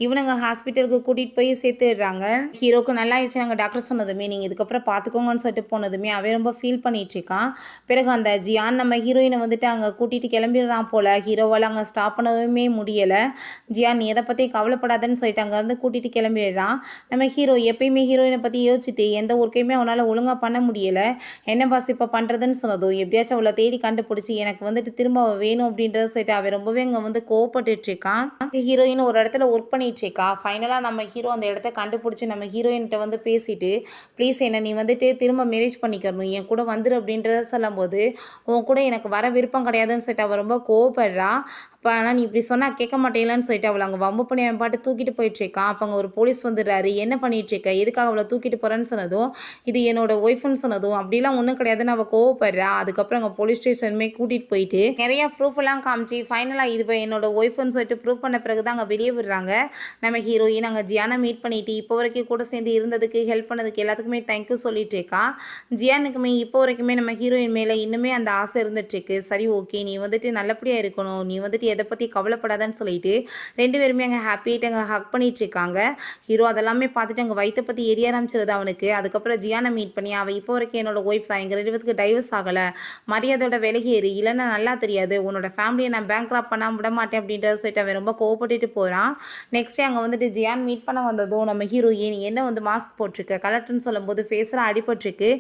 இவனுங்க ஹாஸ்பிட்டலுக்கு கூட்டிட்டு போய் சேர்த்துடுறாங்க. ஹீரோக்கு நல்லாயிருச்சு நாங்க டாக்டர் சொன்னதுமே, "நீங்க இதுக்கப்புறம் பார்த்துக்கோங்கன்னு" சொல்லிட்டு போனதுமே, அவன் ரொம்ப ஃபீல் பண்ணிட்டு இருக்கான். பிறகு அந்த ஜியான் நம்ம ஹீரோயின வந்துட்டு அங்க கூட்டிட்டு கிளம்பிடுறான் போல. ஹீரோவால அங்க ஸ்டாப் பண்ணவே முடியல. "ஜியான், நீ எத பத்தியும் கவலைப்படாதன்னு" சொல்லிட்டு அங்கேருந்து கூட்டிட்டு கிளம்பிடுறான். நம்ம ஹீரோ எப்பயுமே ஹீரோயினை பற்றி யோசிச்சுட்டு எந்த ஒர்க்கையுமே அவனால் ஒழுங்காக பண்ண முடியல. என்ன பாஸ் இப்போ பண்ணுறதுன்னு சொன்னதும், எப்படியாச்சும் அவளை தேடி கண்டுபிடிச்சி எனக்கு வந்துட்டு திரும்ப அவள் வேணும் அப்படின்றத சொல்லிட்டு அவன் ரொம்பவே அங்கே வந்து கோவப்பட்டுட்டு இருக்கான். ஹீரோயின் ஒரு இடத்துல ஒர்க் பண்ணிட்டு இருக்கா. ஃபைனலாக நம்ம ஹீரோ அந்த இடத்த கண்டுபிடிச்சி நம்ம ஹீரோயின்கிட்ட வந்து பேசிட்டு, "ப்ளீஸ் என்ன நீ வந்துட்டு திரும்ப மேரேஜ் பண்ணிக்கணும், என் கூட வந்துரு" அப்படின்றத சொல்லும்போது, "உன் கூட எனக்கு வர விருப்பம் கிடையாதுன்னு" சொல்லிட்டு அவள் ரொம்ப கோவப்படுறா. அப்போ ஆனால் நீ இப்படி சொன்னால் கேட்க மாட்டேங்களான்னு சொல்லிட்டு அவளை அங்கே வம்பு பண்ணி அவன் பாட்டு தூக்கிட்டு போயிட்டுருக்கான். அப்போ அங்கே ஒரு போலீஸ் வந்துடுறாரு. "என்ன பண்ணிகிட்ருக்க, எதுக்காக அவளை தூக்கிட்டு போகிறேன்னு" சொன்னதும், "இது என்னோட ஒய்ஃப்னு" சொன்னதும், "அப்படிலாம் ஒன்றும் கிடையாதுன்னு" அவள் கோவப்படுறா. அதுக்கப்புறம் அங்கே போலீஸ் ஸ்டேஷனுமே கூட்டிகிட்டு போயிட்டு நிறையா ப்ரூஃப் எல்லாம் காமிச்சு ஃபைனலாக இது என்னோட ஒய்ஃப்னு சொல்லிட்டு ப்ரூவ் பண்ண பிறகு தான் அங்கே வெளியே விடுறாங்க. நம்ம ஹீரோயின் அங்கே ஜியானை மீட் பண்ணிட்டு இப்போ வரைக்கும் கூட சேர்ந்து இருந்ததுக்கு ஹெல்ப் பண்ணதுக்கு எல்லாத்துக்குமே தேங்க்யூ சொல்லிட்டு இருக்கா. ஜியானுக்குமே இப்போ வரைக்குமே நம்ம ஹீரோயின் மேலே இன்னுமே அந்த ஆசை இருந்துட்டுருக்கு. "சரி ஓகே, நீ வந்துட்டு நல்லபடியாக இருக்கணும், நீ வந்துட்டு எதை பற்றி கவலைப்படாதான்னு" சொல்லிட்டு 2 பேருமே அங்கே ஹாப்பியாகிட்டு அங்கே ஹக் பண்ணிட்டு இருக்காங்க. ஹீரோ அதெல்லாமே பார்த்துட்டு அங்கே வயிற்ற பற்றி எரிய ஆரம்பிச்சிருது அவனுக்கு. அதுக்கப்புறம் ஜியானை மீட் பண்ணி, "அவள் இப்போ வரைக்கும் என்னோட ஒய்ஃப் தான், எங்கள் 2 பேத்துக்கு டைவர்ஸ் ஆகலை, மரியாதையோட விலகி ஏறு, இல்லைன்னா நல்லா தெரியாது, உன்னோட ஃபேமிலியை நான் பேங்க்ராப் பண்ணாமல் விட மாட்டேன்" அப்படின்றத சொல்லிட்டு அவன் ரொம்ப கோவப்பட்டுட்டு போகிறான். நெக்ஸ்ட் டே அங்கே வந்துட்டு ஜியான் மீட் பண்ண வந்ததும் நம்ம ஹீரோயின், "என்ன வந்து மாஸ்க் போட்டிருக்க, கலட்டுன்னு" சொல்லும்போது ஃபேஸ்லாம் அடிபட்டிருக்கு.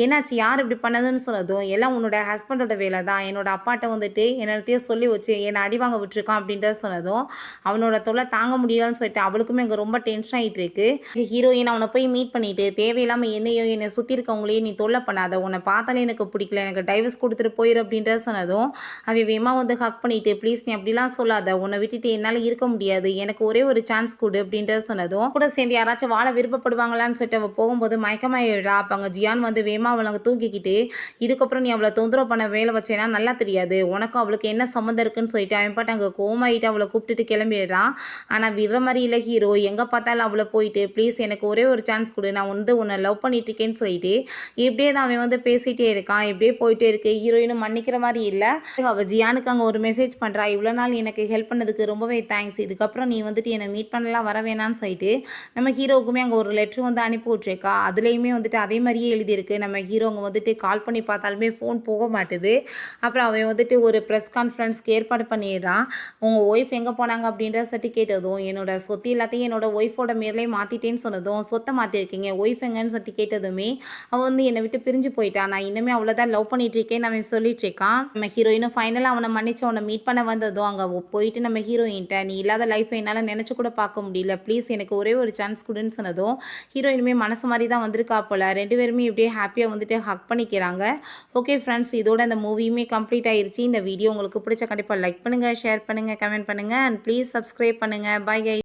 "என்னாச்சு, யார் இப்படி பண்ணதுன்னு" சொன்னதும், "எல்லாம் உன்னோட ஹஸ்பண்டோட வேலை தான், என்னோட அப்பாட்ட வந்துட்டு என்னத்தையும் சொல்லி வச்சு என்னை அடி வாங்க விட்டுருக்கான்" அப்படின்றத சொன்னதும், அவனோட தொல்லை தாங்க முடியலன்னு சொல்லிட்டு அவளுக்குமே அங்கே ரொம்ப டென்ஷன் ஆகிட்டு இருக்கு. ஹீரோயின் அவனை போய் மீட் பண்ணிட்டு, "தேவையில்லாமல் என்னையோ என்னை சுற்றி இருக்கவங்களையும் நீ தொல்லை பண்ணாத, உன்னை பார்த்தாலே எனக்கு பிடிக்கல, எனக்கு டைவர்ஸ் கொடுத்துட்டு போயிரு" அப்படின்றத சொன்னதும், அவன் வேகமாக வந்து ஹக் பண்ணிட்டு, "ப்ளீஸ் நீ அப்படிலாம் சொல்லாத, உன்னை விட்டுட்டு என்னால் இருக்க முடியாது, எனக்கு ஒரே ஒரு சான்ஸ் கொடு" அப்படின்றத சொன்னதும், கூட சேர்ந்து யாராச்சும் வாழ விருப்பப்படுவாங்களான்னு சொல்லிட்டு அவள் போகும்போது மயக்கமாயிடுறா. அப்போ அங்கே ஜியான் வந்து வேகமாக அவளை அங்கே தூக்கிக்கிட்டு, "இதுக்கப்புறம் நீ அவளை தொந்தரவு பண்ண வேலை வச்சேன்னா நல்லா தெரியாது, உனக்கும் அவளுக்கு என்ன சம்மந்தம் இருக்குன்னு" சொல்லிட்டு அவன் பாட்டு அங்கே கோமாயிட்டு அவளை கூப்பிட்டுட்டு கிளம்பிடுறான். ஆனால் விடுற மாதிரி இல்லை ஹீரோ. எங்கே பார்த்தாலும் அவளை போயிட்டு, "ப்ளீஸ் எனக்கு ஒரே ஒரு சான்ஸ் கொடு, நான் வந்து உன்னை லவ் பண்ணிட்டு இருக்கேன்னு" சொல்லிட்டு இப்படியே தான் அவன் வந்து பேசிகிட்டே இருக்கான். இப்படியே போயிட்டே இருக்கு. ஹீரோயினும் மன்னிக்கிற மாதிரி இல்லை. அவள் ஜியானுக்கு அங்கே ஒரு மெசேஜ் பண்ணுறா, "இவ்வளோ நாள் எனக்கு ஹெல்ப் பண்ணதுக்கு ரொம்பவே தேங்க்ஸ், இதுக்கப்புறம் நீ வந்துட்டு என்னை மீட் பண்ணலாம் வர வேணான்னு" சொல்லிட்டு நம்ம ஹீரோவுக்குமே அங்கே ஒரு லெட்ரு வந்து அனுப்பி விட்ருக்கா. அதுலேயுமே வந்துட்டு அதே மாதிரியே எழுதியிருக்கு. நம்ம ஹீரோ அங்கே வந்துட்டு கால் பண்ணி பார்த்தாலுமே ஃபோன் போக மாட்டுது. அப்புறம் அவன் வந்துட்டு ஒரு ப்ரெஸ் கான்ஃபரன்ஸ்க்கு ஏற்பாடு பண்ணிடுறான். "உங்கள் ஒய்ஃப் எங்கே போனாங்க" அப்படின்ற சொல்லிட்டு கேட்டதும், "என்னோட சொத்து எல்லாத்தையும் என்னோட ஒய்ஃபோட மேலே மாற்றிட்டேன்னு" சொன்னதும், "சொத்தை மாற்றிருக்கீங்க, ஒய்ஃப் எங்கன்னு" சொல்லிட்டு கேட்டதுமே, அவன் வந்து என்னை விட்டு பிரிஞ்சு போயிட்டான், நான் இன்னுமே அவ்வளோதான் லவ் பண்ணிட்டு இருக்கேன்னு அவன் சொல்லிட்டு இருக்கான். நம்ம ஹீரோயினும் ஃபைனலாக அவனை மன்னிச்சு அவனை மீட் பண்ண வந்ததும் அங்கே போயிட்டு நம்ம ஹீரோயின்ட்ட, "நீ இல்லாத லைஃப்பை என்னால் நினச்சி கூட பார்க்க முடியல, ப்ளீஸ் எனக்கு ஒரே ஒரு சான்ஸ் கொடுன்னு" சொன்னதும், ஹீரோயினுமே மனசு மாதிரி தான் வந்திருக்கா போல. 2 பேருமே இப்படியே ஹாப்பியாக வந்துட்டு ஹக் பண்ணிக்கிறாங்க. ஓகே ஃப்ரெண்ட்ஸ், இதோட இந்த மூவியுமே கம்ப்ளீட் ஆயிருச்சு. இந்த வீடியோ உங்களுக்கு பிடிச்ச கண்டிப்பாக லைக் பண்ணுங்கள், ஷேர் பண்ணுங்கள், கமெண்ட் பண்ணுங்கள் அண்ட் ப்ளீஸ் சப்ஸ்கிரைப் பண்ணுங்கள். பாய் கை.